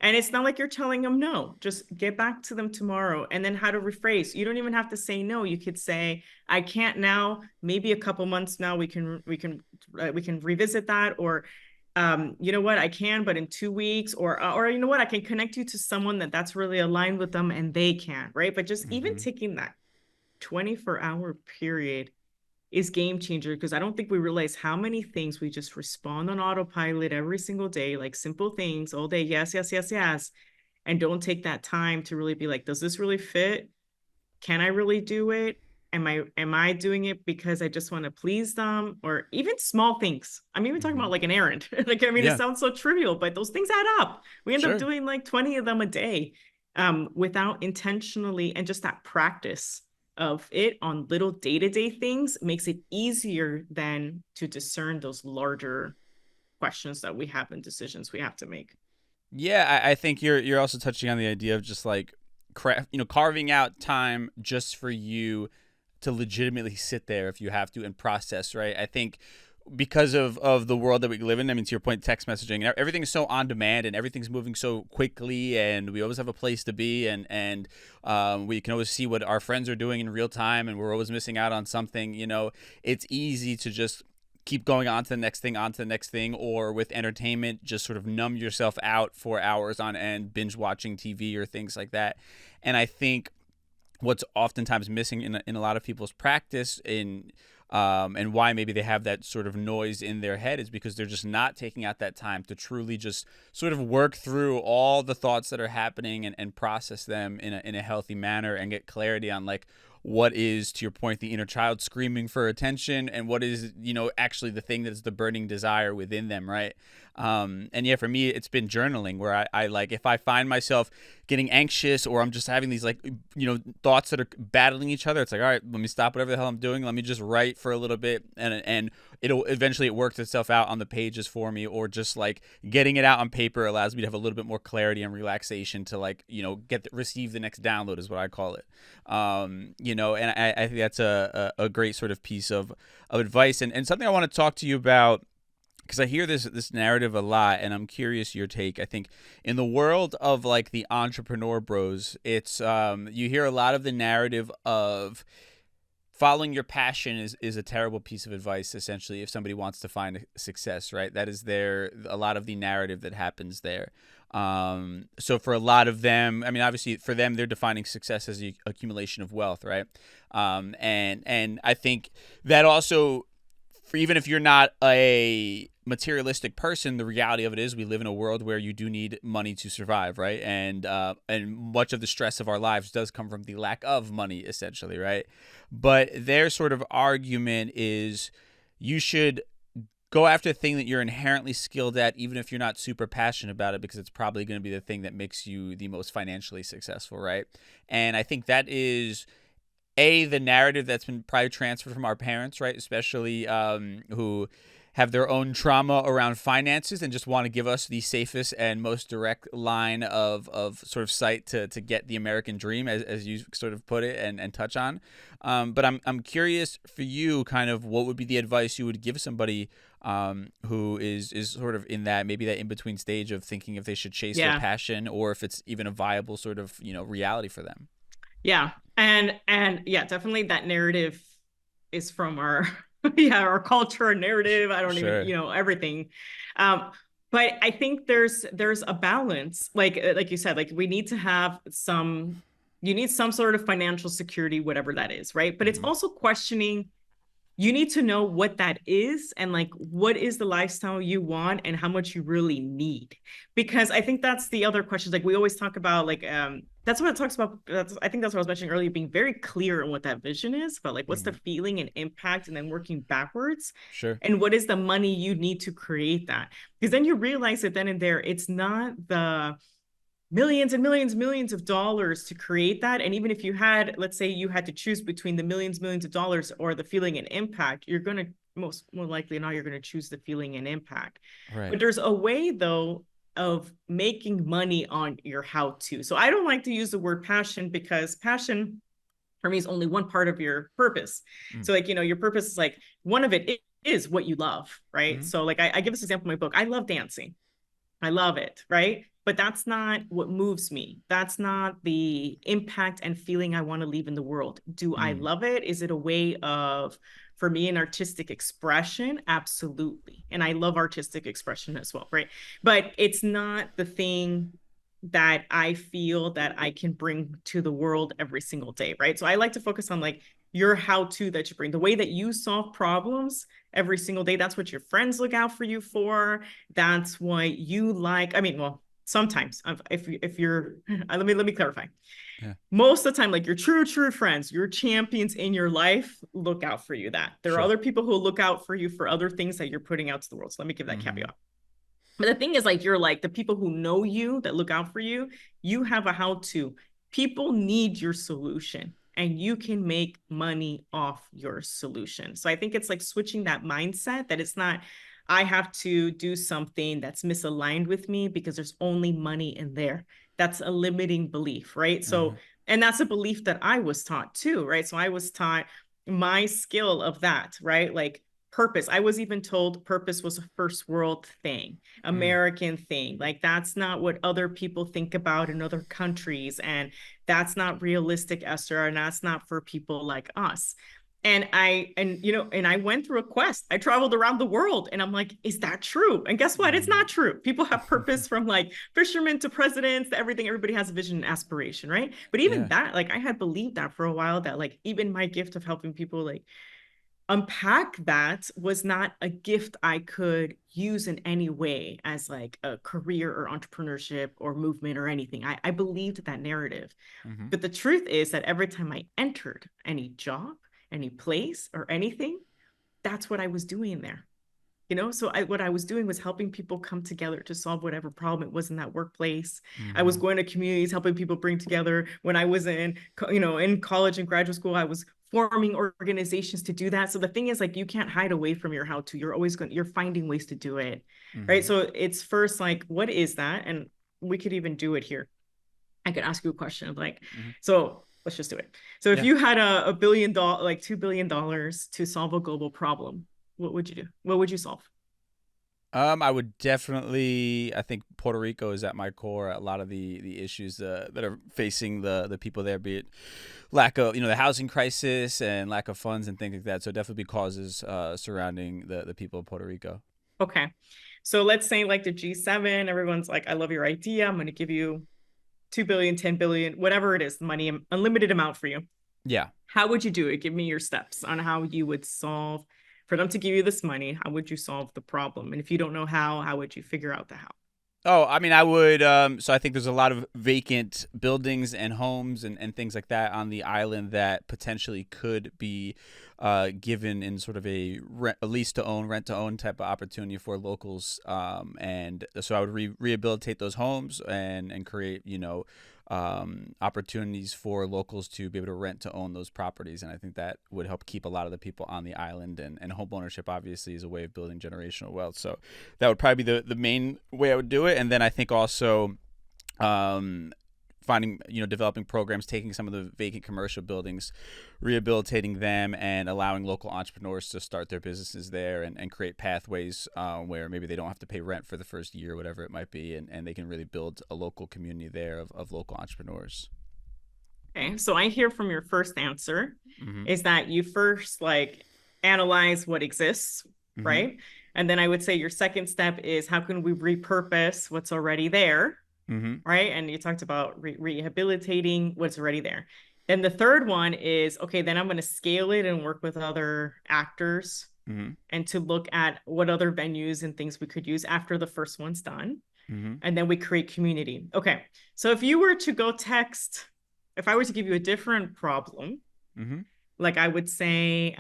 And it's not like you're telling them no, just get back to them tomorrow. And then how to rephrase. You don't even have to say no. You could say, I can't now, maybe a couple months now, we can revisit that. Or, you know what, I can, but in 2 weeks, or, you know what, I can connect you to someone that's really aligned with them and they can, right? But just even taking that 24-hour period is game changer, because I don't think we realize how many things we just respond on autopilot every single day, like simple things all day. Yes. And don't take that time to really be like, does this really fit? Can I really do it? Am I doing it because I just want to please them? Or even small things. I'm even talking about like an errand. Like, I mean, it sounds so trivial, but those things add up. We end up doing like 20 of them a day, without intentionally, and just that practice of it on little day-to-day things makes it easier than to discern those larger questions that we have and decisions we have to make. Yeah, I think you're also touching on the idea of just like carving out time just for you to legitimately sit there if you have to and process, right? I think because of the world that we live in, I mean, to your point, text messaging, everything is so on demand and everything's moving so quickly, and we always have a place to be, and we can always see what our friends are doing in real time, and we're always missing out on something. You know, it's easy to just keep going on to the next thing, or with entertainment, just sort of numb yourself out for hours on end, binge watching TV or things like that. And I think what's oftentimes missing in a lot of people's practice and why maybe they have that sort of noise in their head is because they're just not taking out that time to truly just sort of work through all the thoughts that are happening and process them in a healthy manner and get clarity on like what is, to your point, the inner child screaming for attention, and what is, actually the thing that is the burning desire within them, right? And yeah, for me, it's been journaling, where I like, if I find myself getting anxious, or I'm just having these like, thoughts that are battling each other, it's like, all right, let me stop whatever the hell I'm doing. Let me just write for a little bit, and it'll eventually, it works itself out on the pages for me, or just like getting it out on paper allows me to have a little bit more clarity and relaxation to like, receive the next download is what I call it. And I think that's a great sort of piece of advice, and something I want to talk to you about, because I hear this narrative a lot, and I'm curious your take. I think in the world of like the entrepreneur bros, it's you hear a lot of the narrative of following your passion is a terrible piece of advice, essentially, if somebody wants to find success, right? That is a lot of the narrative that happens there. So for a lot of them, I mean, obviously for them, they're defining success as the accumulation of wealth, right? And I think that also, for even if you're not a materialistic person, the reality of it is we live in a world where you do need money to survive, right? And much of the stress of our lives does come from the lack of money, essentially, right? But their sort of argument is you should go after the thing that you're inherently skilled at, even if you're not super passionate about it, because it's probably going to be the thing that makes you the most financially successful, right? And I think that is the narrative that's been probably transferred from our parents, right? Especially who have their own trauma around finances and just want to give us the safest and most direct line of sort of sight to get the American dream, as you sort of put it and touch on. But I'm curious for you, kind of what would be the advice you would give somebody who is sort of in that, maybe that in-between stage of thinking if they should chase their passion or if it's even a viable sort of, reality for them. Yeah. And yeah, definitely that narrative is from our our culture, our narrative. I don't even, everything. But I think there's a balance. Like you said, like we need to have you need some sort of financial security, whatever that is, right? But it's also questioning, you need to know what that is and like what is the lifestyle you want and how much you really need. Because I think that's the other questions. Like we always talk about that's what it talks about. I think that's what I was mentioning earlier, being very clear on what that vision is, but like what's the feeling and impact, and then working backwards. Sure. And what is the money you need to create that? Because then you realize that then and there, it's not the millions and millions of dollars to create that. And even if you had, let's say you had to choose between the millions of dollars or the feeling and impact, you're going to more likely not, you're going to choose the feeling and impact. Right. But there's a way though of making money on your how-to. So I don't like to use the word passion, because passion for me is only one part of your purpose. So like, your purpose is like, one of it is what you love, right? So like I give this example in my book. I love dancing. I love it, right? But that's not what moves me. That's not the impact and feeling I want to leave in the world. Do I love it? Is it a way of, for me, an artistic expression? Absolutely. And I love artistic expression as well, right? But it's not the thing that I feel that I can bring to the world every single day, right? So I like to focus on like your how-to that you bring, the way that you solve problems every single day. That's what your friends look out for you for. That's what you like. I mean, well, sometimes if you're let me clarify. Most of the time, like your true friends, your champions in your life look out for you. That there are other people who look out for you for other things that you're putting out to the world. So let me give that caveat. But the thing is, like, you're like the people who know you, that look out for you, you have a how-to. People need your solution, and you can make money off your solution. So I think it's like switching that mindset, that it's not, I have to do something that's misaligned with me because there's only money in there. That's a limiting belief, right? So, and that's a belief that I was taught too, right? So I was taught my skill of that, right? Like purpose. I was even told purpose was a first world thing, American thing. Like that's not what other people think about in other countries. And that's not realistic, Esther. And that's not for people like us. And I went through a quest. I traveled around the world, and I'm like, is that true? And guess what? It's not true. People have purpose, from like fishermen to presidents to everything. Everybody has a vision and aspiration, right? But even that, like I had believed that for a while, that like even my gift of helping people like unpack that was not a gift I could use in any way as like a career or entrepreneurship or movement or anything. I believed that narrative. But the truth is that every time I entered any job, any place or anything, that's what I was doing there. So what I was doing was helping people come together to solve whatever problem it was in that workplace. I was going to communities, helping people bring together. When I was in college and graduate school, I was forming organizations to do that. So the thing is, like, you can't hide away from your how-to. You're finding ways to do it, right? So it's first like, what is that? And we could even do it here. I could ask you a question of like, so let's just do it. So if you had $1 billion, like $2 billion to solve a global problem, what would you do? What would you solve? I would definitely, I think Puerto Rico is at my core. A lot of the issues that are facing the people there, be it lack of, the housing crisis and lack of funds and things like that. So definitely causes surrounding the people of Puerto Rico. Okay. So let's say like the G7, everyone's like, I love your idea. I'm going to give you 2 billion, 10 billion, whatever it is, the money, unlimited amount for you. Yeah. How would you do it? Give me your steps on how you would solve, for them to give you this money. How would you solve the problem? And if you don't know how would you figure out the how? Oh, I mean, I would. So I think there's a lot of vacant buildings and homes and things like that on the island that potentially could be given in sort of a lease to own, rent to own type of opportunity for locals. And so I would rehabilitate those homes and create, opportunities for locals to be able to rent to own those properties. And I think that would help keep a lot of the people on the island, and home ownership obviously is a way of building generational wealth. So that would probably be the main way I would do it. And then I think also finding, developing programs, taking some of the vacant commercial buildings, rehabilitating them, and allowing local entrepreneurs to start their businesses there and create pathways where maybe they don't have to pay rent for the first year, whatever it might be, and they can really build a local community there of local entrepreneurs. Okay, so I hear from your first answer is that you first like analyze what exists, right? And then I would say your second step is how can we repurpose what's already there, right? And you talked about rehabilitating what's already there. Then the third one is, okay, then I'm going to scale it and work with other actors and to look at what other venues and things we could use after the first one's done. And then we create community. Okay, so if you were to go text, if I were to give you a different problem, like I would say,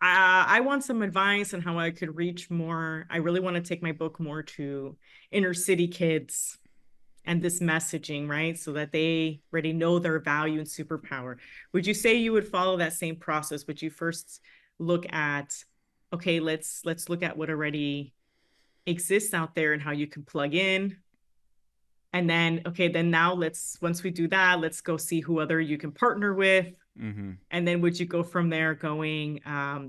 I want some advice on how I could reach more. I really want to take my book more to inner city kids and this messaging, right? So that they already know their value and superpower. Would you say you would follow that same process? Would you first look at, okay, let's look at what already exists out there and how you can plug in? And then, okay, then now once we do that, let's go see who other you can partner with. And then would you go from there going,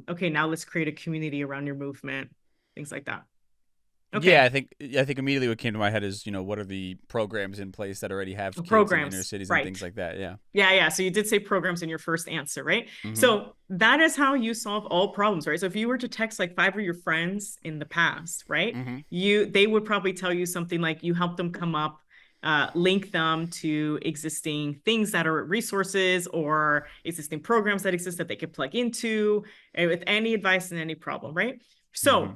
okay, now let's create a community around your movement, things like that. Okay. Yeah, I think immediately what came to my head is, what are the programs in place that already have kids in inner cities and things like that. Yeah. So you did say programs in your first answer, right? So that is how you solve all problems, right? So if you were to text like 5 of your friends in the past, right? They would probably tell you something like you helped them come up, link them to existing things that are resources or existing programs that exist that they could plug into with any advice and any problem, right? So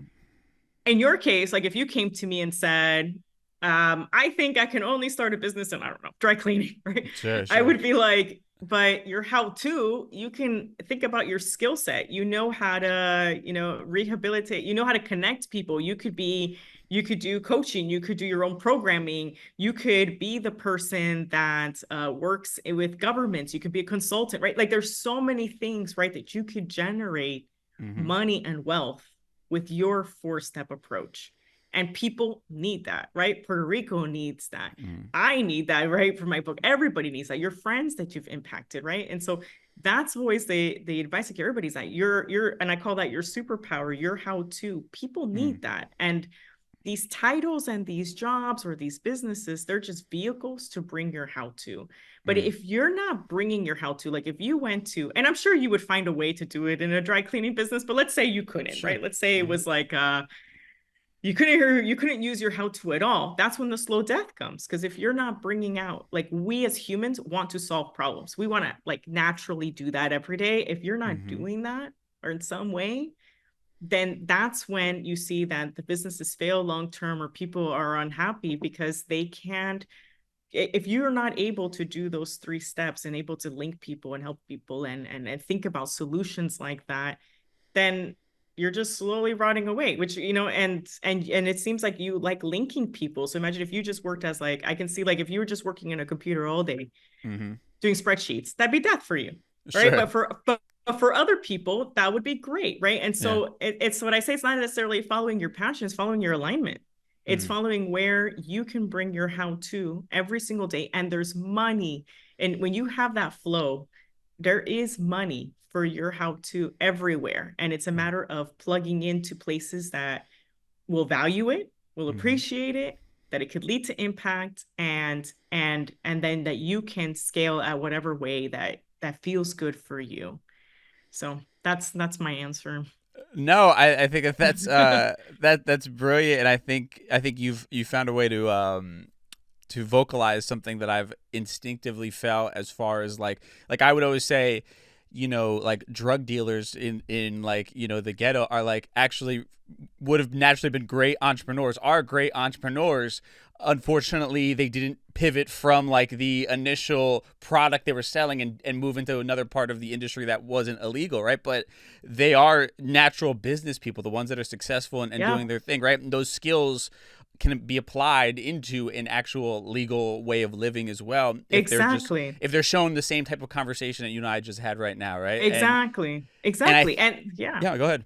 in your case, like if you came to me and said, I think I can only start a business in, I don't know, dry cleaning, right? Sure. I would be like, but your how-to, you can think about your skill set. You know how to, rehabilitate, you know how to connect people. You could do coaching, you could do your own programming, you could be the person that works with governments, you could be a consultant, right? Like there's so many things, right, that you could generate money and wealth with your 4-step approach. And people need that, right? Puerto Rico needs that. I need that, right? For my book, everybody needs that. Your friends that you've impacted, right? And so that's always the advice I give everybody is that and I call that your superpower, your how-to. People need that. And these titles and these jobs or these businesses, they're just vehicles to bring your how-to. But if you're not bringing your how-to, like if you went to, and I'm sure you would find a way to do it in a dry cleaning business, but let's say you couldn't, right? Let's say it was like, you couldn't use your how-to at all. That's when the slow death comes. Because if you're not bringing out, like we as humans want to solve problems. We want to like naturally do that every day. If you're not doing that or in some way, then that's when you see that the businesses fail long-term or people are unhappy because they can't, if you're not able to do those 3 steps and able to link people and help people and think about solutions like that, then you're just slowly rotting away, which, and it seems like you like linking people. So imagine if you just worked as like, I can see like if you were just working in a computer all day doing spreadsheets, that'd be death for you, right? Sure. But for other people, that would be great, right? And so it's what I say, it's not necessarily following your passion, it's following your alignment. It's following where you can bring your how-to every single day, and there's money. And when you have that flow, there is money for your how-to everywhere. And it's a matter of plugging into places that will value it, will appreciate it, that it could lead to impact, and then that you can scale at whatever way that feels good for you. So that's my answer. No, I think that's that's brilliant, and I think you found a way to vocalize something that I've instinctively felt, as far as like I would always say, like drug dealers in like, the ghetto are like actually would have naturally been great entrepreneurs, are great entrepreneurs. Unfortunately, they didn't pivot from like the initial product they were selling and move into another part of the industry that wasn't illegal, right? But they are natural business people, the ones that are successful and doing their thing, right? And those skills can be applied into an actual legal way of living as well. Exactly. If they're shown the same type of conversation that you and I just had right now, right? Exactly. And yeah, go ahead.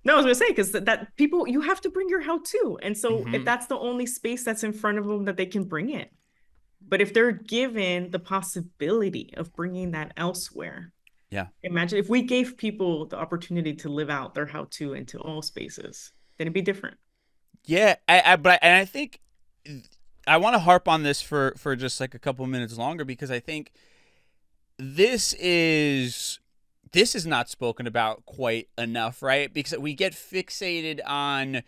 No, I was gonna say, because that people, you have to bring your how-to, and so if that's the only space that's in front of them that they can bring it, but if they're given the possibility of bringing that elsewhere, imagine if we gave people the opportunity to live out their how-to into all spaces, then it'd be different. Yeah, I think I want to harp on this for just like a couple minutes longer, because I think this is not spoken about quite enough, right? Because we get fixated on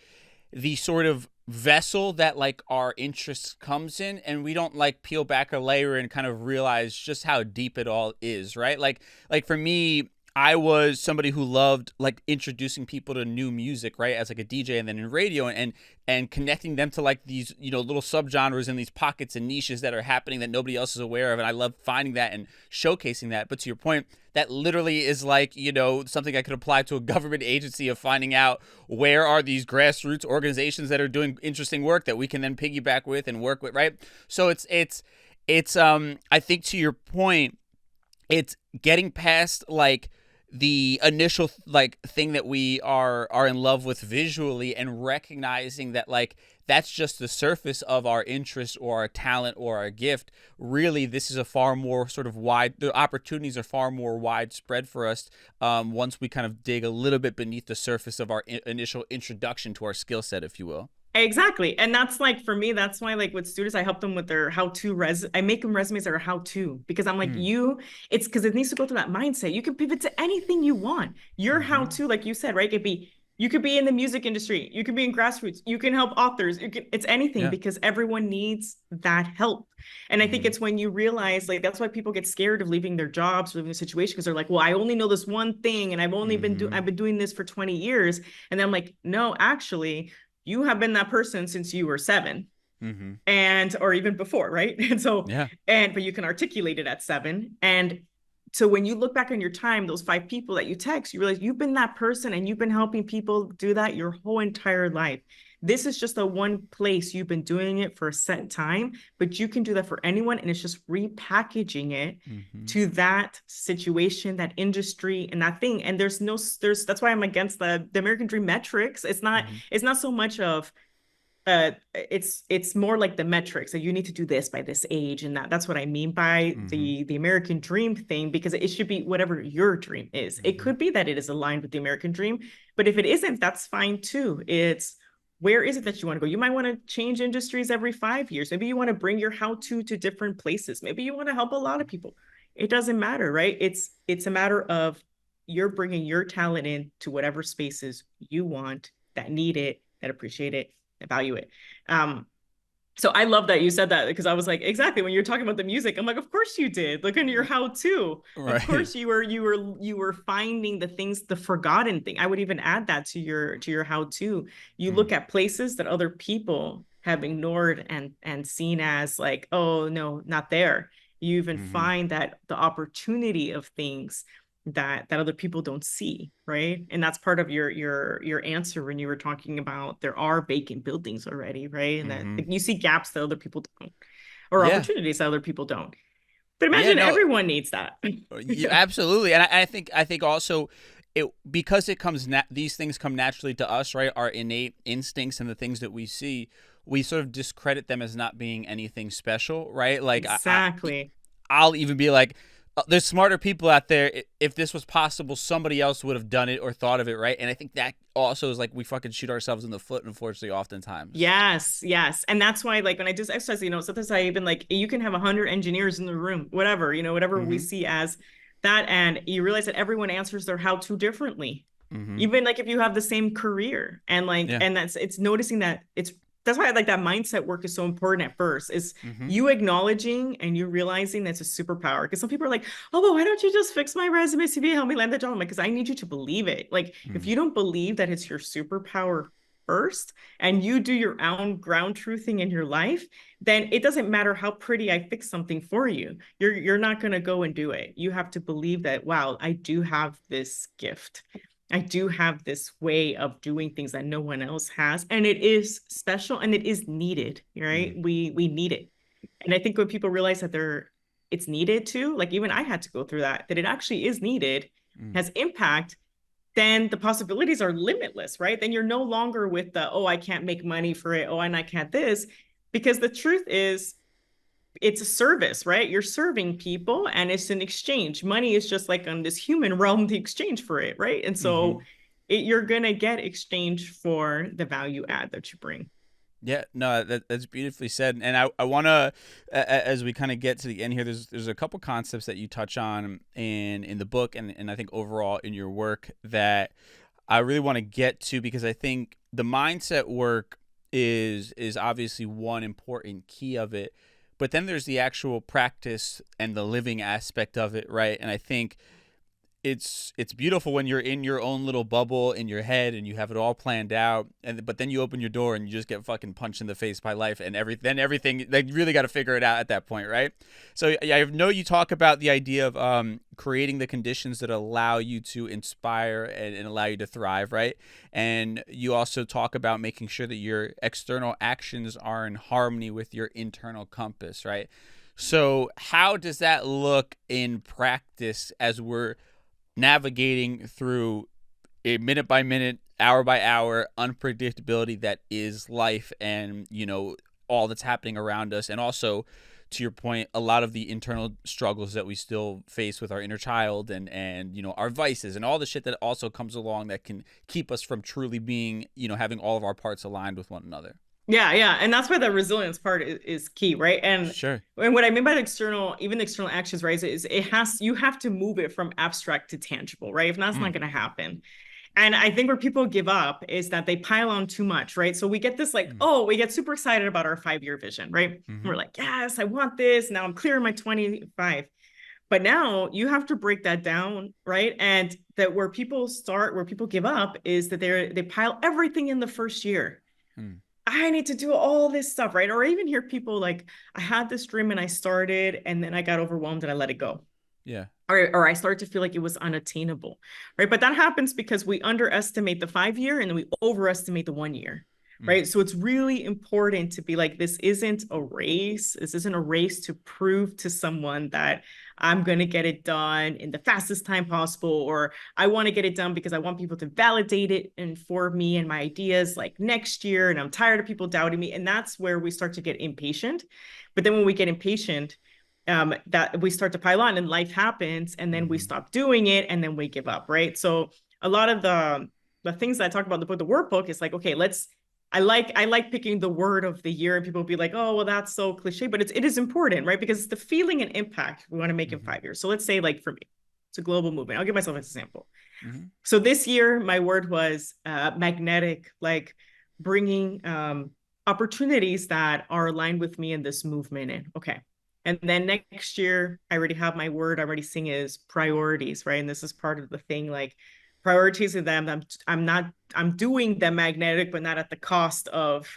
the sort of vessel that like our interest comes in, and we don't like peel back a layer and kind of realize just how deep it all is, right? Like for me, I was somebody who loved like introducing people to new music, right? As like a DJ, and then in radio, and connecting them to like these, little subgenres and these pockets and niches that are happening that nobody else is aware of. And I love finding that and showcasing that. But to your point, that literally is like, something I could apply to a government agency, of finding out where are these grassroots organizations that are doing interesting work that we can then piggyback with and work with, right? So it's I think to your point, it's getting past like the initial like thing that we are in love with visually, and recognizing that like that's just the surface of our interest or our talent or our gift. Really, this is a far more sort of wide, the opportunities are far more widespread for us once we kind of dig a little bit beneath the surface of our initial introduction to our skill set, if you will. Exactly. And that's like, for me, that's why like with students, I help them with their how-to I make them resumes that are how-to, because I'm like, it's because it needs to go through that mindset. You can pivot to anything you want. Your how-to, like you said, right? You could be in the music industry. You could be in grassroots. You can help authors. It's anything, because everyone needs that help. And I think it's when you realize, like, that's why people get scared of leaving their jobs, leaving the situation, because they're like, well, I only know this one thing, and I've only been doing this for 20 years. And then I'm like, no, actually, you have been that person since you were 7, and or even before, right? And so, but you can articulate it at 7. And so when you look back on your time, those 5 people that you text, you realize you've been that person, and you've been helping people do that your whole entire life. This is just the one place you've been doing it for a set time, but you can do that for anyone. And it's just repackaging it to that situation, that industry, and that thing. And that's why I'm against the American Dream metrics. It's not so much of, it's more like the metrics that you need to do this by this age, and that's what I mean by the American Dream thing, because it should be whatever your dream is. It could be that it is aligned with the American Dream, but if it isn't, that's fine too. It's, where is it that you want to go? You might want to change industries every 5 years. Maybe you want to bring your how-to different places. Maybe you want to help a lot of people. It doesn't matter, right? It's a matter of you're bringing your talent in to whatever spaces you want, that need it, that appreciate it, that value it. So I love that you said that, because I was like, exactly, when you're talking about the music, I'm like, of course you did. Look into your how-to. Right. Of course you were finding the things, the forgotten thing. I would even add that to your how-to. You look at places that other people have ignored and seen as like, oh no, not there. You even find that the opportunity of things that other people don't see, right? And that's part of your answer when you were talking about there are vacant buildings already, right? And that you see gaps that other people don't, or opportunities that other people don't. But imagine everyone needs that. Absolutely. And I think also because it comes these things come naturally to us, right? Our innate instincts and the things that we see, we sort of discredit them as not being anything special, right? Like exactly. I'll even be like, there's smarter people out there. If this was possible, somebody else would have done it or thought of it, right? And I think that also is like we fucking shoot ourselves in the foot, unfortunately, oftentimes. Yes. And that's why, like, when I just exercise, sometimes I even like, you can have 100 engineers in the room, whatever we see as that. And you realize that everyone answers their how-to differently. Even like if you have the same career and like, and it's noticing that that's why I like that mindset work is so important at first is you acknowledging and you realizing that's a superpower. Because some people are like, oh, well, why don't you just fix my resume CV and help me land the job? I'm like, because I need you to believe it. Like if you don't believe that it's your superpower first and you do your own ground truthing in your life, then it doesn't matter how pretty I fix something for you. You're not going to go and do it. You have to believe that, wow, I do have this gift. I do have this way of doing things that no one else has, and it is special and it is needed, right? We need it. And I think when people realize that it's needed too, like even I had to go through that it actually is needed, has impact, then the possibilities are limitless, right? Then you're no longer with the, oh, I can't make money for it. Oh, and I can't this, because the truth is it's a service, right? You're serving people and it's an exchange. Money is just like on this human realm, the exchange for it, right? And so you're going to get exchange for the value add that you bring. Yeah, no, that's beautifully said. And I want to, as we kind of get to the end here, there's a couple concepts that you touch on in the book and I think overall in your work that I really want to get to, because I think the mindset work is obviously one important key of it. But then there's the actual practice and the living aspect of it, right? And I think it's beautiful when you're in your own little bubble in your head and you have it all planned out, but then you open your door and you just get fucking punched in the face by life and everything, like, you really got to figure it out at that point, right? So I know you talk about the idea of creating the conditions that allow you to inspire and allow you to thrive, right? And you also talk about making sure that your external actions are in harmony with your internal compass, right? So how does that look in practice as we're navigating through a minute by minute, hour by hour unpredictability that is life, and all that's happening around us, and also, to your point, a lot of the internal struggles that we still face with our inner child and our vices and all the shit that also comes along that can keep us from truly being, having all of our parts aligned with one another. Yeah. And that's why the resilience part is key, right? And sure. And what I mean by the external actions, right, is you have to move it from abstract to tangible, right? If not, it's not going to happen. And I think where people give up is that they pile on too much, right? So we get this we get super excited about our 5-year vision, right? We're like, yes, I want this. Now I'm clear in my 25. But now you have to break that down, right? And that where people give up is that they pile everything in the first year. I need to do all this stuff, right? Or even hear people like, I had this dream and I started, and then I got overwhelmed and I let it go. Yeah. Or I started to feel like it was unattainable, right? But that happens because we underestimate the 5-year and then we overestimate the 1 year, right? So it's really important to be like, this isn't a race. This isn't a race to prove to someone that I'm going to get it done in the fastest time possible, or I want to get it done because I want people to validate it and for me and my ideas like next year. And I'm tired of people doubting me. And that's where we start to get impatient. But then when we get impatient, that we start to pile on and life happens, and then we stop doing it, and then we give up, right? So a lot of the things that I talk about in the book, the workbook, is like, okay, I like picking the word of the year, and people will be like, oh, well, that's so cliche, but it is important, right? Because it's the feeling and impact we want to make in 5 years. So let's say, like, for me, it's a global movement. I'll give myself an example. So this year, my word was magnetic, like bringing opportunities that are aligned with me in this movement in. Okay. And then next year, I already have my word, I'm already seeing is priorities, right? And this is part of the thing, like priorities of them. I'm doing them magnetic, but not at the cost of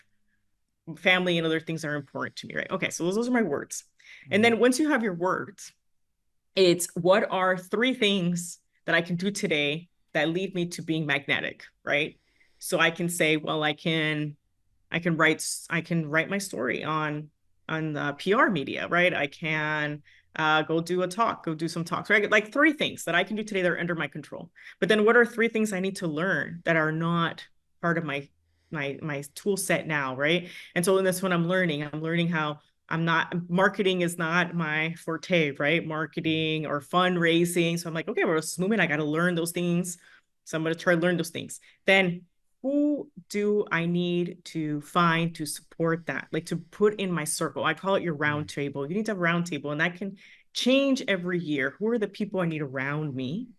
family and other things that are important to me, right? Okay, so those are my words. And then once you have your words, it's what are 3 things that I can do today that lead me to being magnetic, right? So I can say, well, I can write my story on the PR media, right? I can go do some talks, right? Like 3 things that I can do today that are under my control. But then what are 3 things I need to learn that are not part of my tool set now, right? And so in this one, I'm learning how marketing is not my forte, right? Marketing or fundraising. So I'm like, okay, well, this movement, I got to learn those things. So I'm going to try to learn those things. Then who do I need to find to support that? Like to put in my circle. I call it your round table. You need to have a round table, and that can change every year. Who are the people I need around me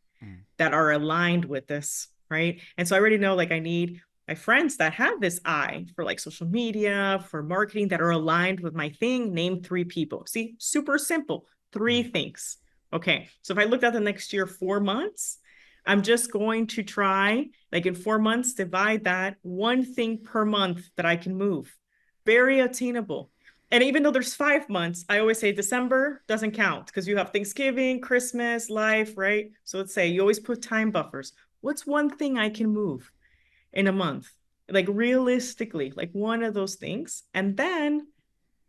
that are aligned with this right? And so I already know like I need my friends that have this eye for like social media, for marketing, that are aligned with my thing. Name 3 people. See, super simple. 3 things. Okay. So if I looked at the next year, 4 months, I'm just going to try, like in 4 months, divide that 1 thing per month that I can move. Very attainable. And even though there's 5 months, I always say December doesn't count because you have Thanksgiving, Christmas, life, right? So let's say you always put time buffers. What's 1 thing I can move in a month? Like realistically, like one of those things. And then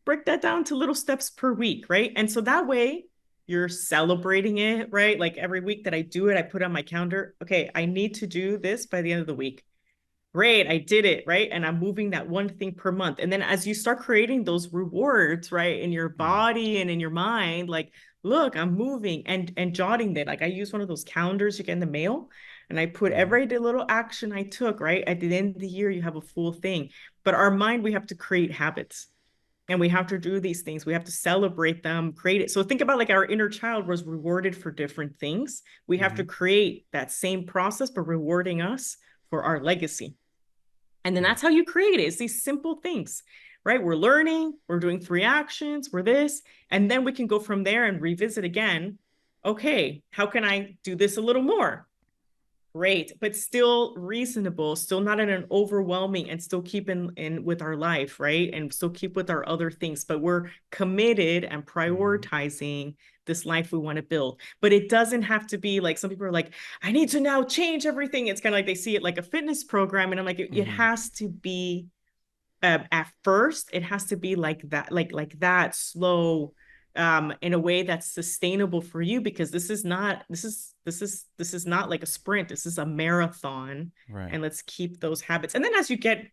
break that down to little steps per week, right? And so that way you're celebrating it, right? Like every week that I do it, I put on my calendar, okay, I need to do this by the end of the week. Great, I did it, right? And I'm moving that 1 thing per month. And then as you start creating those rewards, right, in your body and in your mind, like, look, I'm moving and jotting that. Like I use one of those calendars you get in the mail, and I put every little action I took, right? At the end of the year, you have a full thing. But our mind, we have to create habits. And we have to do these things. We have to celebrate them, create it. So think about like our inner child was rewarded for different things. We have to create that same process, but rewarding us for our legacy. And then that's how you create it. It's these simple things, right? We're learning, we're doing 3 actions, we're this, and then we can go from there and revisit again. Okay, how can I do this a little more? Great, but still reasonable, still not in an overwhelming, and still keep in with our life, right? And still keep with our other things, but we're committed and prioritizing this life we want to build. But it doesn't have to be like, some people are like, I need to now change everything. It's kind of like they see it like a fitness program. And I'm like, it has to be, at first, it has to be like that, like that slow, in a way that's sustainable for you, because this is not like a sprint. This is a marathon. Right. And let's keep those habits. And then as you get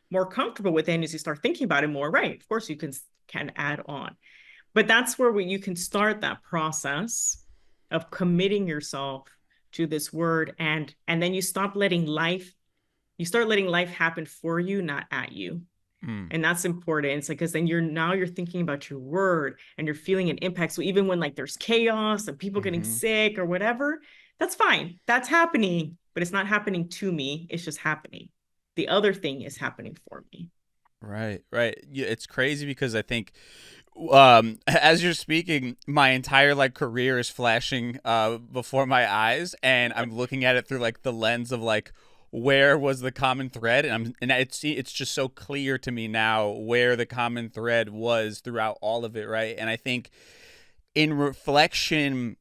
more comfortable with it, and as you start thinking about it more, right, of course you can add on. But that's where you can start that process of committing yourself to this word, and then you start letting life happen for you, not at you. And that's important. It's like, because then you're thinking about your word and you're feeling an impact. So even when like there's chaos and people getting sick or whatever, that's fine. That's happening, but it's not happening to me. It's just happening. The other thing is happening for me. Right. Yeah, it's crazy because I think, as you're speaking, my entire like career is flashing before my eyes, and I'm looking at it through like the lens of like, where was the common thread? And it's just so clear to me now where the common thread was throughout all of it, right? And I think in reflection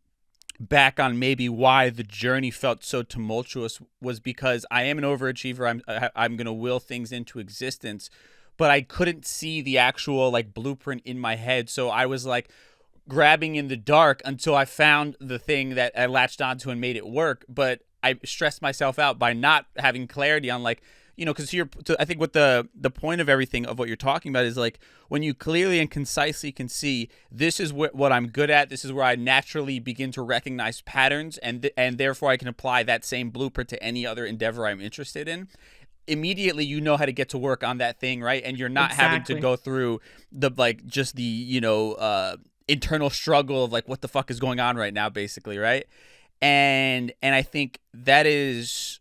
back on maybe why the journey felt so tumultuous was because I am an overachiever. I'm going to will things into existence, but I couldn't see the actual like blueprint in my head. So I was like grabbing in the dark until I found the thing that I latched onto and made it work. But I stressed myself out by not having clarity on like, because I think what the point of everything of what you're talking about is like, when you clearly and concisely can see this is what I'm good at, this is where I naturally begin to recognize patterns, and therefore I can apply that same blueprint to any other endeavor I'm interested in. Immediately, you know how to get to work on that thing, right? And you're not having to go through the like just the internal struggle of like, what the fuck is going on right now, basically, right? And I think that is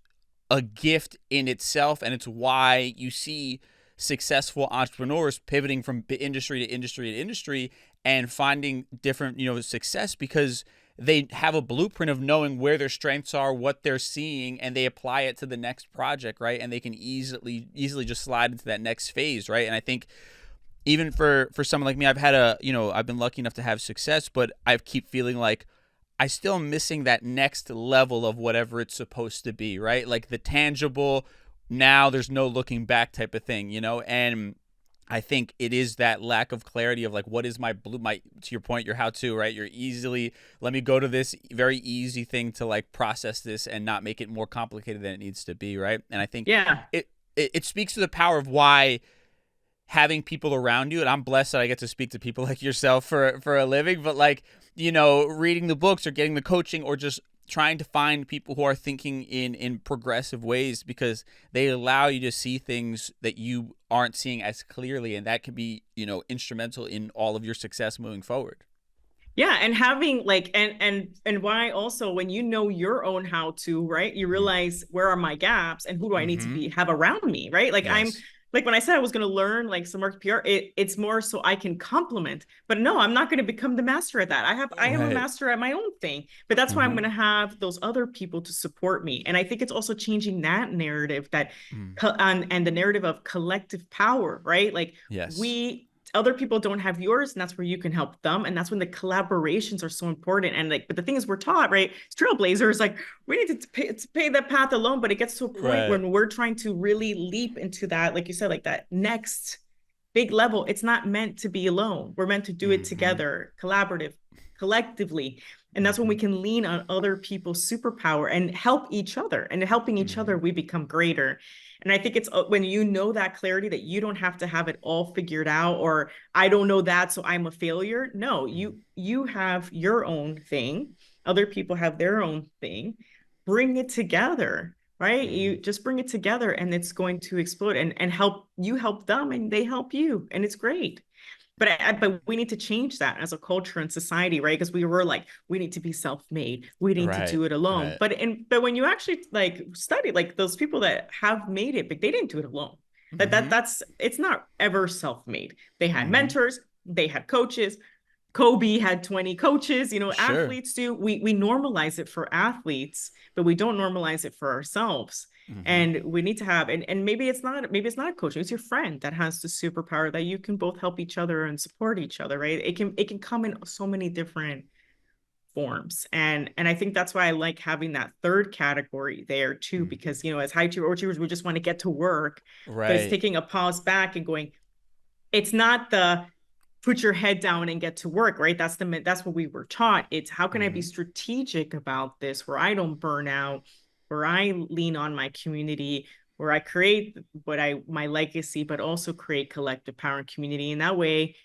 a gift in itself, and it's why you see successful entrepreneurs pivoting from industry to industry to industry and finding different, success, because they have a blueprint of knowing where their strengths are, what they're seeing, and they apply it to the next project, right? And they can easily just slide into that next phase, right? And I think even for someone like me, I've been lucky enough to have success, but I keep feeling like I still am missing that next level of whatever it's supposed to be, right? Like the tangible, now there's no looking back type of thing, And I think it is that lack of clarity of like, what is my to your point, your how-to, right? Let me go to this very easy thing to like process this and not make it more complicated than it needs to be, right? And I think it speaks to the power of why having people around you, and I'm blessed that I get to speak to people like yourself for a living, but like, reading the books or getting the coaching or just trying to find people who are thinking in progressive ways, because they allow you to see things that you aren't seeing as clearly, and that can be, instrumental in all of your success moving forward. Yeah, and having like and why also when you know your own how to, right? You realize where are my gaps and who do I need to have around me, right? Like I'm Yes. like when I said I was going to learn like some market PR, it's more so I can complement. But no, I'm not going to become the master at that. I am a Right. master at my own thing. But that's why I'm going to have those other people to support me. And I think it's also changing that narrative that and the narrative of collective power, right? Like Yes. other people don't have yours, and that's where you can help them, and that's when the collaborations are so important. And like, but the thing is, we're taught, right, as trailblazers, like we need to pay that path alone. But it gets to a point Right. when we're trying to really leap into that, like you said, like that next big level. It's not meant to be alone. We're meant to do it together, collectively. And that's when we can lean on other people's superpower and help each other. And helping each other, we become greater. And I think it's when you know that clarity that you don't have to have it all figured out, or I don't know that, so I'm a failure. No, you have your own thing. Other people have their own thing. Bring it together, right? You just bring it together and it's going to explode and help them and they help you. And it's great. But we need to change that as a culture and society, right? Because we were like, we need to be self-made. We need to do it alone. Right. But when you actually like study, like those people that have made it, but they didn't do it alone. That's it's not ever self-made. They had mentors, they had coaches. Kobe had 20 coaches, you know, Sure. athletes do. We normalize it for athletes, but we don't normalize it for ourselves. And we need to have, and maybe it's not a coach, it's your friend that has the superpower that you can both help each other and support each other, right? It can come in so many different forms. And I think that's why I like having that third category there too, because, you know, as high achievers, we just want to get to work, but it's Right. taking a pause back and going, it's not the put your head down and get to work, right? That's what we were taught. It's how can I be strategic about this where I don't burn out, where I lean on my community, where I create my legacy, but also create collective power and community. And that way,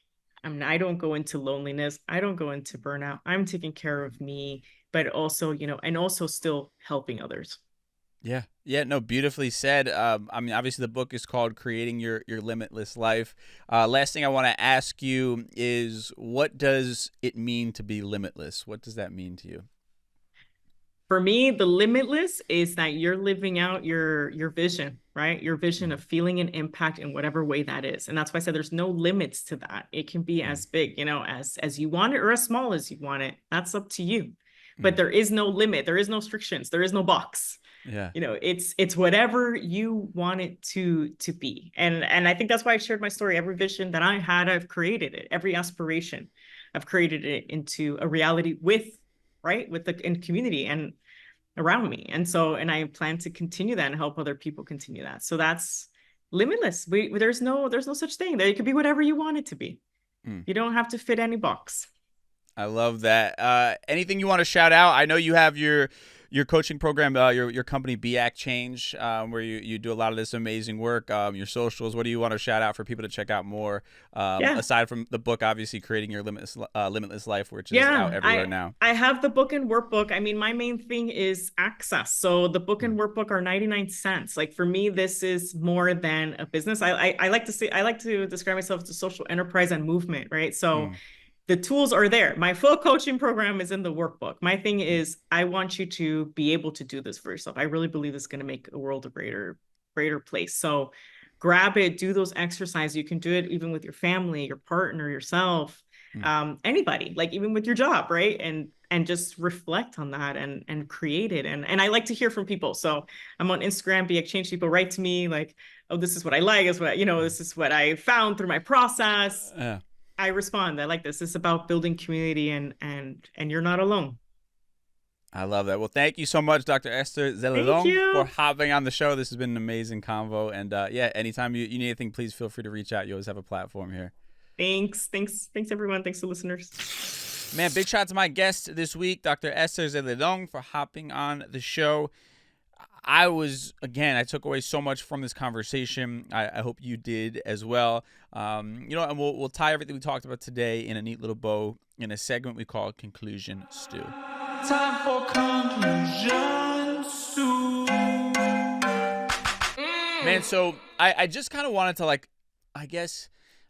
I don't go into loneliness. I don't go into burnout. I'm taking care of me, but also, you know, and also still helping others. Yeah. Yeah. No, beautifully said. I mean, obviously the book is called Creating Your Limitless Life. Last thing I want to ask you is, what does it mean to be limitless? What does that mean to you? For me, the limitless is that you're living out your vision, right? Your vision of feeling an impact in whatever way that is. And that's why I said there's no limits to that. It can be as big, you know, as you want it, or as small as you want it. That's up to you. But there is no limit. There is no restrictions. There is no box. Yeah. You know, it's whatever you want it to be. And I think that's why I shared my story. Every vision that I had, I've created it. Every aspiration, I've created it into a reality with the in community and around me. And so, and I plan to continue that and help other people continue that. So that's limitless. There's no such thing. There, it could be whatever you want it to be. You don't have to fit any box. I love that. Anything you want to shout out? I know you have your coaching program, your company Be-Act Change, where you do a lot of this amazing work. Your socials. What do you want to shout out for people to check out more? Aside from the book, obviously Creating Your Limitless Life, which is out everywhere now. I have the book and workbook. I mean, my main thing is access. So the book and workbook are 99 cents. Like for me, this is more than a business. I like to describe myself as a social enterprise and movement, right? So the tools are there. My full coaching program is in the workbook. My thing is, I want you to be able to do this for yourself. I really believe it's going to make a world a greater place. So grab it, do those exercises. You can do it even with your family, your partner, yourself, anybody, like even with your job, right? And just reflect on that and create it. And I like to hear from people. So I'm on Instagram, Be Exchange. People write to me like, oh, this is what I like, this is what I found through my process. Yeah. I respond. I like this. It's about building community and you're not alone. I love that. Well, thank you so much, Dr. Esther Zeledón, for hopping on the show. This has been an amazing convo. And anytime you need anything, please feel free to reach out. You always have a platform here. Thanks, everyone. Thanks to listeners. Man, big shout out to my guest this week, Dr. Esther Zeledón, for hopping on the show. I took away so much from this conversation. I hope you did as well. And we'll tie everything we talked about today in a neat little bow in a segment we call Conclusion Stew. Time for Conclusion Stew. Man, so I just kind of wanted to I don't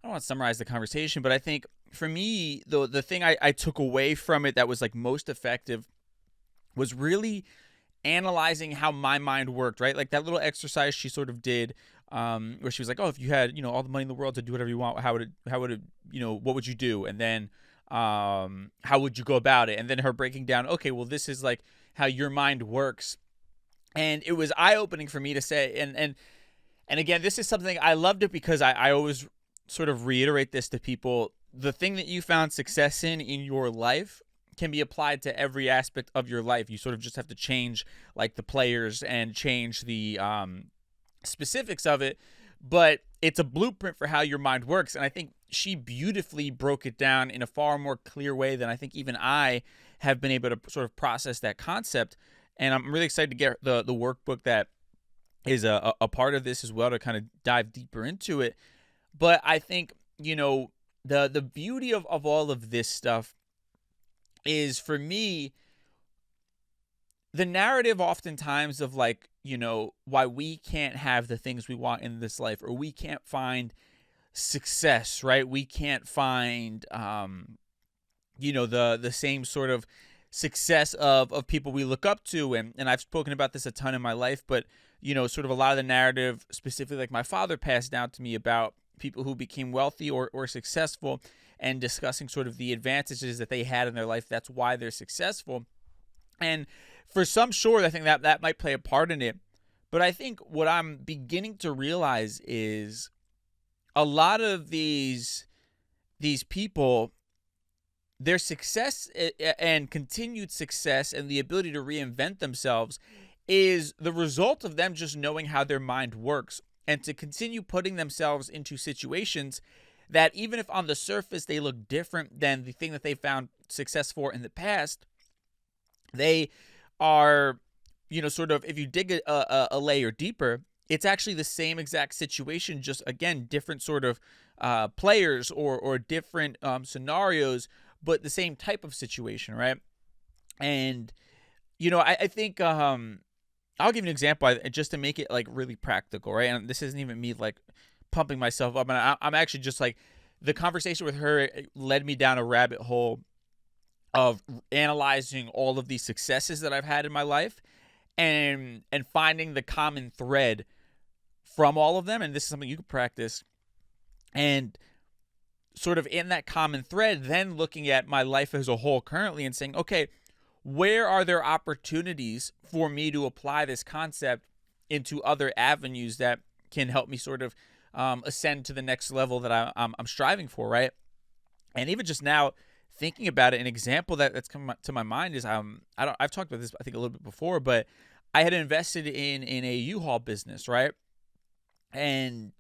want to summarize the conversation, but I think for me, the thing I took away from it that was like most effective was really analyzing how my mind worked, right? Like that little exercise she sort of did, where she was like, oh, if you had, all the money in the world to do whatever you want, how would it, what would you do? And then, how would you go about it? And then her breaking down, okay, well, this is like how your mind works. And it was eye-opening for me to say, and again, this is something I loved it because I always sort of reiterate this to people. The thing that you found success in your life can be applied to every aspect of your life. You sort of just have to change like the players and change the specifics of it, but it's a blueprint for how your mind works. And I think she beautifully broke it down in a far more clear way than I think even I have been able to sort of process that concept. And I'm really excited to get the workbook that is a part of this as well, to kind of dive deeper into it. But I think, the beauty of all of this stuff is, for me, the narrative oftentimes of like, why we can't have the things we want in this life, or we can't find success, right? We can't find, the same sort of success of people we look up to. And I've spoken about this a ton in my life, but, sort of a lot of the narrative, specifically like my father passed down to me about people who became wealthy or successful, and discussing sort of the advantages that they had in their life. That's why they're successful. And for some, sure, I think that might play a part in it. But I think what I'm beginning to realize is a lot of these people, their success and continued success and the ability to reinvent themselves is the result of them just knowing how their mind works, and to continue putting themselves into situations that, even if on the surface they look different than the thing that they found success for in the past, they are, sort of, if you dig a layer deeper, it's actually the same exact situation, just, again, different sort of players or different scenarios, but the same type of situation, right? And, I think I'll give you an example just to make it like really practical, right? And this isn't even me like pumping myself up. And I'm actually just like, the conversation with her led me down a rabbit hole of analyzing all of these successes that I've had in my life and finding the common thread from all of them. And this is something you can practice. And sort of in that common thread, then looking at my life as a whole currently and saying, okay, where are there opportunities for me to apply this concept into other avenues that can help me sort of ascend to the next level that I'm striving for, right? And even just now thinking about it, an example that's come to my mind is I've talked about this I think a little bit before, but I had invested in a U-Haul business, right? And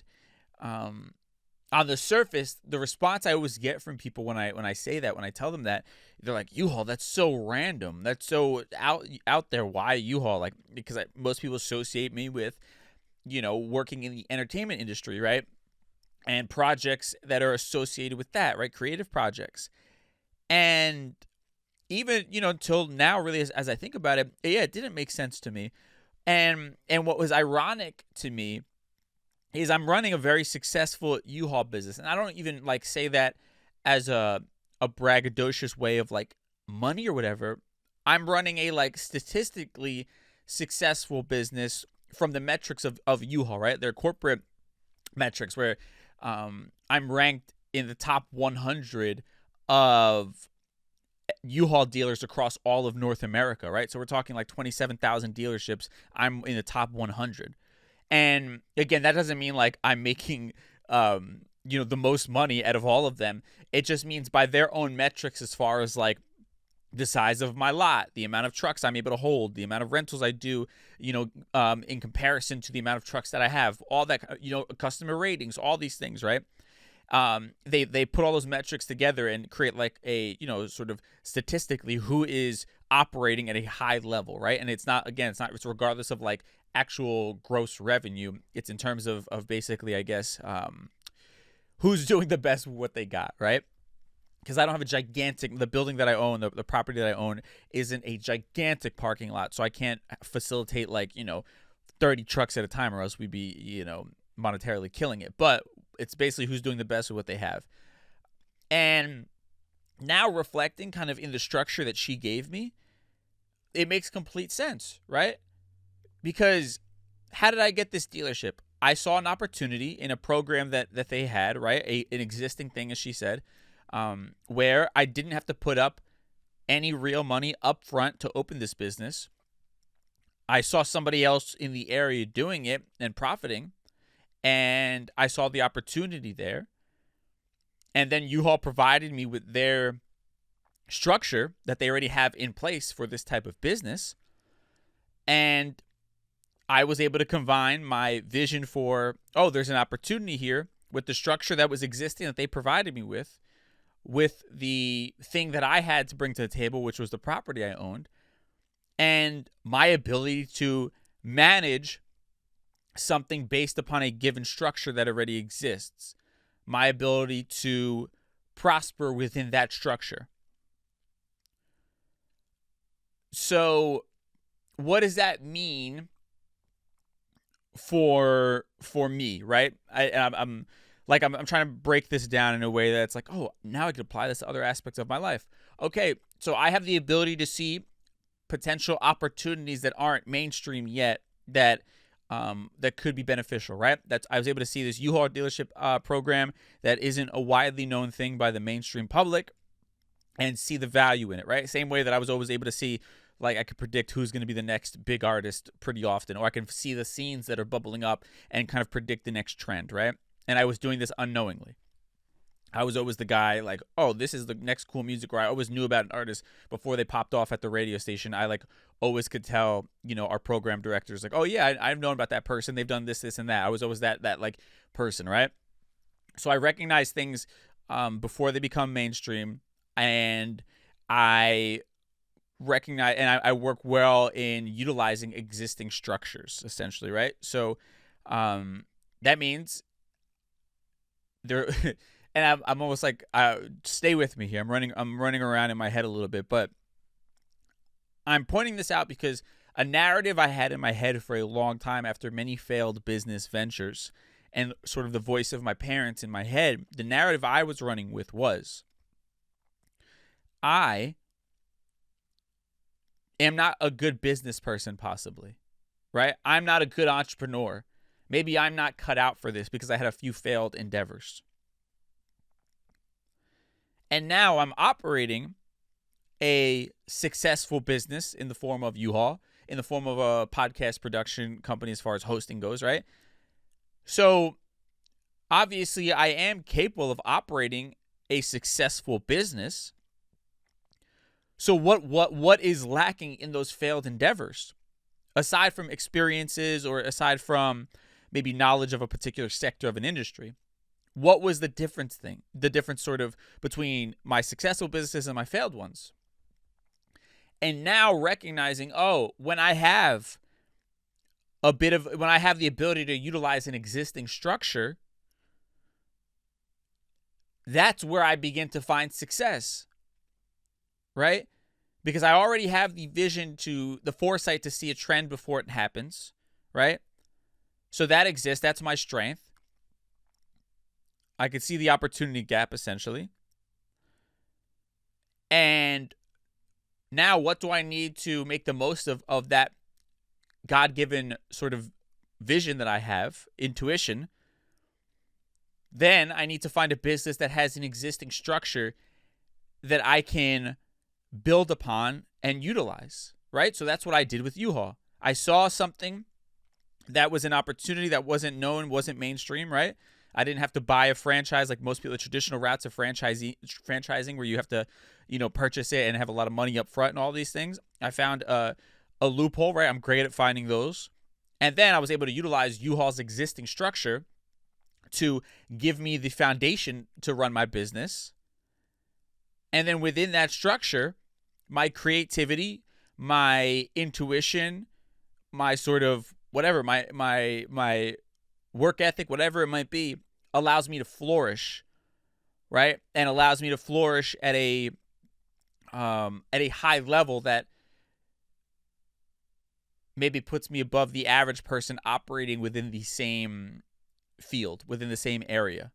on the surface, the response I always get from people when I say that, when I tell them that, they're like, U-Haul, that's so random. That's so out there. Why U-Haul? Like, because most people associate me with, working in the entertainment industry, right? And projects that are associated with that, right? Creative projects. And even, until now, really, as I think about it, yeah, it didn't make sense to me. And what was ironic to me is I'm running a very successful U-Haul business. And I don't even like say that as a braggadocious way of like money or whatever. I'm running a like statistically successful business from the metrics of U-Haul, right? They're corporate metrics where I'm ranked in the top 100 of U-Haul dealers across all of North America, right? So we're talking like 27,000 dealerships. I'm in the top 100. And again, that doesn't mean like I'm making, the most money out of all of them. It just means by their own metrics, as far as like the size of my lot, the amount of trucks I'm able to hold, the amount of rentals I do, in comparison to the amount of trucks that I have, all that, customer ratings, all these things, right? They put all those metrics together and create like a, sort of statistically who is operating at a high level, right? And it's regardless of like actual gross revenue. It's in terms of basically, I guess, who's doing the best with what they got, right? Because I don't have the building that I own, the property that I own isn't a gigantic parking lot. So I can't facilitate like, 30 trucks at a time, or else we'd be, monetarily killing it. But it's basically who's doing the best with what they have. And now reflecting kind of in the structure that she gave me, it makes complete sense, right? Because how did I get this dealership? I saw an opportunity in a program that they had, right? An existing thing, as she said, where I didn't have to put up any real money up front to open this business. I saw somebody else in the area doing it and profiting, and I saw the opportunity there. And then U-Haul provided me with their structure that they already have in place for this type of business. And I was able to combine my vision for, there's an opportunity here with the structure that was existing that they provided me with the thing that I had to bring to the table, which was the property I owned, and my ability to manage something based upon a given structure that already exists. My ability to prosper within that structure. So what does that mean for me, right? I'm trying to break this down in a way that's like, now I can apply this to other aspects of my life. Okay, so I have the ability to see potential opportunities that aren't mainstream yet that could be beneficial, right? I was able to see this U-Haul dealership program that isn't a widely known thing by the mainstream public and see the value in it, right? Same way that I was always able to see, like, I could predict who's going to be the next big artist pretty often, or I can see the scenes that are bubbling up and kind of predict the next trend, right? And I was doing this unknowingly. I was always the guy like, this is the next cool music, or I always knew about an artist before they popped off at the radio station. I always could tell, our program directors like, I've known about that person. They've done this, this, and that. I was always that like person, right? So I recognize things before they become mainstream, and I recognize and I work well in utilizing existing structures, essentially, right? So that means there. And I'm almost like, stay with me here. I'm running around in my head a little bit, but I'm pointing this out because a narrative I had in my head for a long time after many failed business ventures and sort of the voice of my parents in my head, the narrative I was running with was, I am not a good business person, possibly, right? I'm not a good entrepreneur. Maybe I'm not cut out for this because I had a few failed endeavors. And now I'm operating a successful business in the form of U-Haul, in the form of a podcast production company as far as hosting goes, right? So obviously I am capable of operating a successful business. So what is lacking in those failed endeavors? Aside from experiences or aside from maybe knowledge of a particular sector of an industry, what was the difference sort of between my successful businesses and my failed ones? And now recognizing, when I have the ability to utilize an existing structure, that's where I begin to find success, right? Because I already have the vision the foresight to see a trend before it happens, right? So that exists. That's my strength. I could see the opportunity gap, essentially. And now what do I need to make the most of that God-given sort of vision that I have, intuition? Then I need to find a business that has an existing structure that I can build upon and utilize, right? So that's what I did with U-Haul. I saw something that was an opportunity that wasn't known, wasn't mainstream, right? I didn't have to buy a franchise like most people, the traditional routes of franchising where you have to, purchase it and have a lot of money up front and all these things. I found a loophole, right? I'm great at finding those. And then I was able to utilize U-Haul's existing structure to give me the foundation to run my business. And then within that structure, my creativity, my intuition, my sort of whatever, my work ethic, whatever it might be, allows me to flourish, right? And allows me to flourish at a high level that maybe puts me above the average person operating within the same field, within the same area.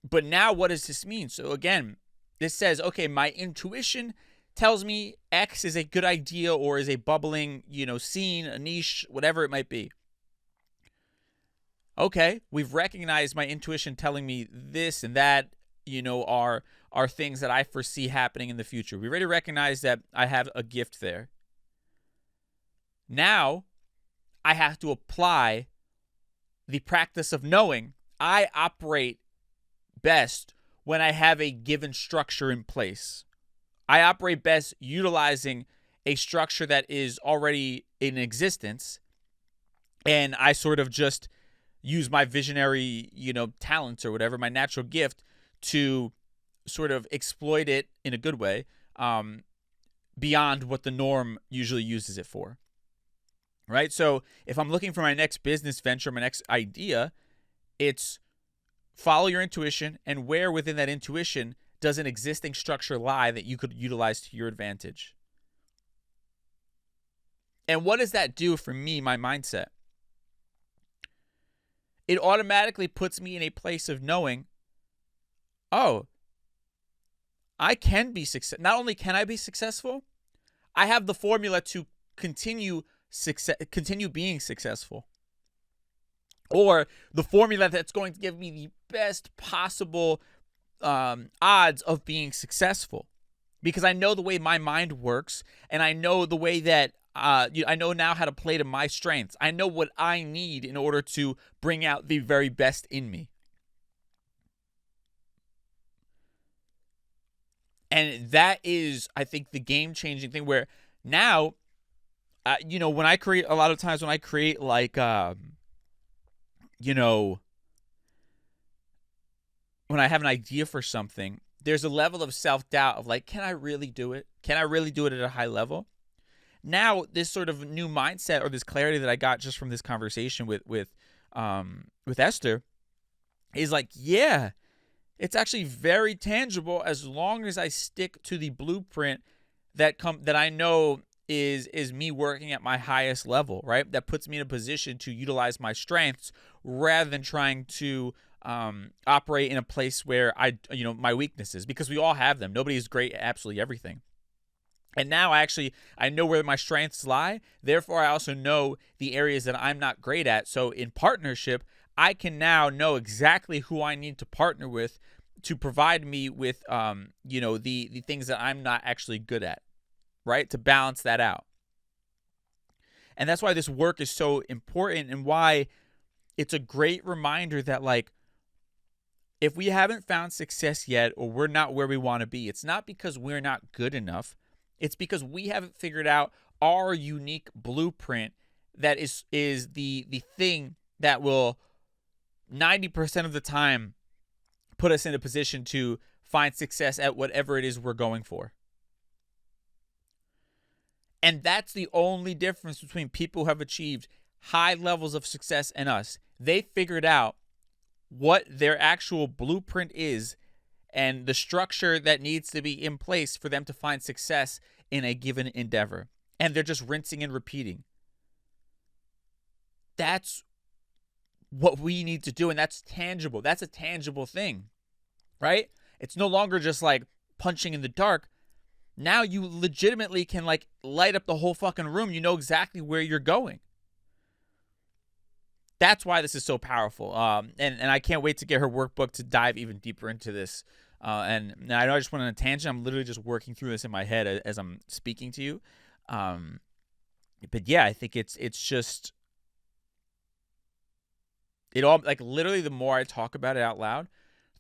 But now what does this mean? So again, this says, okay, my intuition tells me X is a good idea or is a bubbling, scene, a niche, whatever it might be. Okay, we've recognized my intuition telling me this and that, are things that I foresee happening in the future. We already recognize that I have a gift there. Now, I have to apply the practice of knowing. I operate best when I have a given structure in place. I operate best utilizing a structure that is already in existence, and I sort of just use my visionary, talents or whatever, my natural gift, to sort of exploit it in a good way, beyond what the norm usually uses it for. Right? So if I'm looking for my next business venture, my next idea, it's follow your intuition, and where within that intuition does an existing structure lie that you could utilize to your advantage? And what does that do for me, my mindset? It automatically puts me in a place of knowing, oh, I can be successful. Not only can I be successful, I have the formula to continue being successful. Or the formula that's going to give me the best possible odds of being successful, because I know the way my mind works, and I know the way that I know now how to play to my strengths. I know what I need in order to bring out the very best in me. And that is, I think, the game-changing thing, where now, when I create, a lot of times when I create like, when I have an idea for something, there's a level of self-doubt of like, can I really do it? Can I really do it at a high level? Now, this sort of new mindset, or this clarity that I got just from this conversation with Esther, is like, yeah, it's actually very tangible as long as I stick to the blueprint that I know is me working at my highest level, right? That puts me in a position to utilize my strengths rather than trying to operate in a place where my weaknesses, because we all have them. Nobody is great at absolutely everything. And now I know where my strengths lie. Therefore, I also know the areas that I'm not great at. So in partnership, I can now know exactly who I need to partner with to provide me with, the things that I'm not actually good at, right? To balance that out. And that's why this work is so important, and why it's a great reminder that, like, if we haven't found success yet, or we're not where we want to be, it's not because we're not good enough. It's because we haven't figured out our unique blueprint that is the thing that will 90% of the time put us in a position to find success at whatever it is we're going for. And that's the only difference between people who have achieved high levels of success and us. They figured out what their actual blueprint is and the structure that needs to be in place for them to find success in a given endeavor. And they're just rinsing and repeating. That's what we need to do, and that's tangible. That's a tangible thing, right? It's no longer just like punching in the dark. Now you legitimately can like light up the whole fucking room. You know exactly where you're going. That's why this is so powerful. And I can't wait to get her workbook to dive even deeper into this. And I know I just went on a tangent. I'm literally just working through this in my head as I'm speaking to you. But yeah, I think it's just, it all, like, literally the more I talk about it out loud,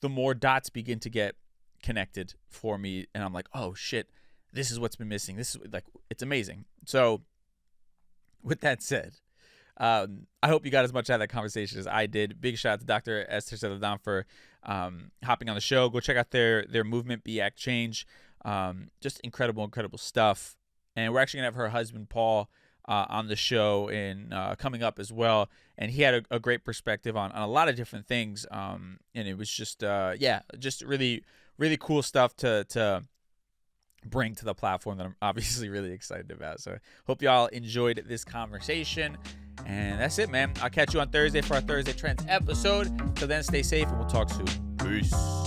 the more dots begin to get connected for me. And I'm like, oh shit, this is what's been missing. This is like, it's amazing. So with that said, I hope you got as much out of that conversation as I did. Big shout out to Dr. Esther Zeledón for hopping on the show. Go check out their movement, Be Act Change. Just incredible stuff. And we're actually going to have her husband, Paul, on the show and coming up as well. And he had a great perspective on a lot of different things. And it was just, just really, really cool stuff to bring to the platform that I'm obviously really excited about. So hope y'all enjoyed this conversation. And that's it, man. I'll catch you on Thursday for our Thursday Trends episode. Till then, stay safe and we'll talk soon. Peace.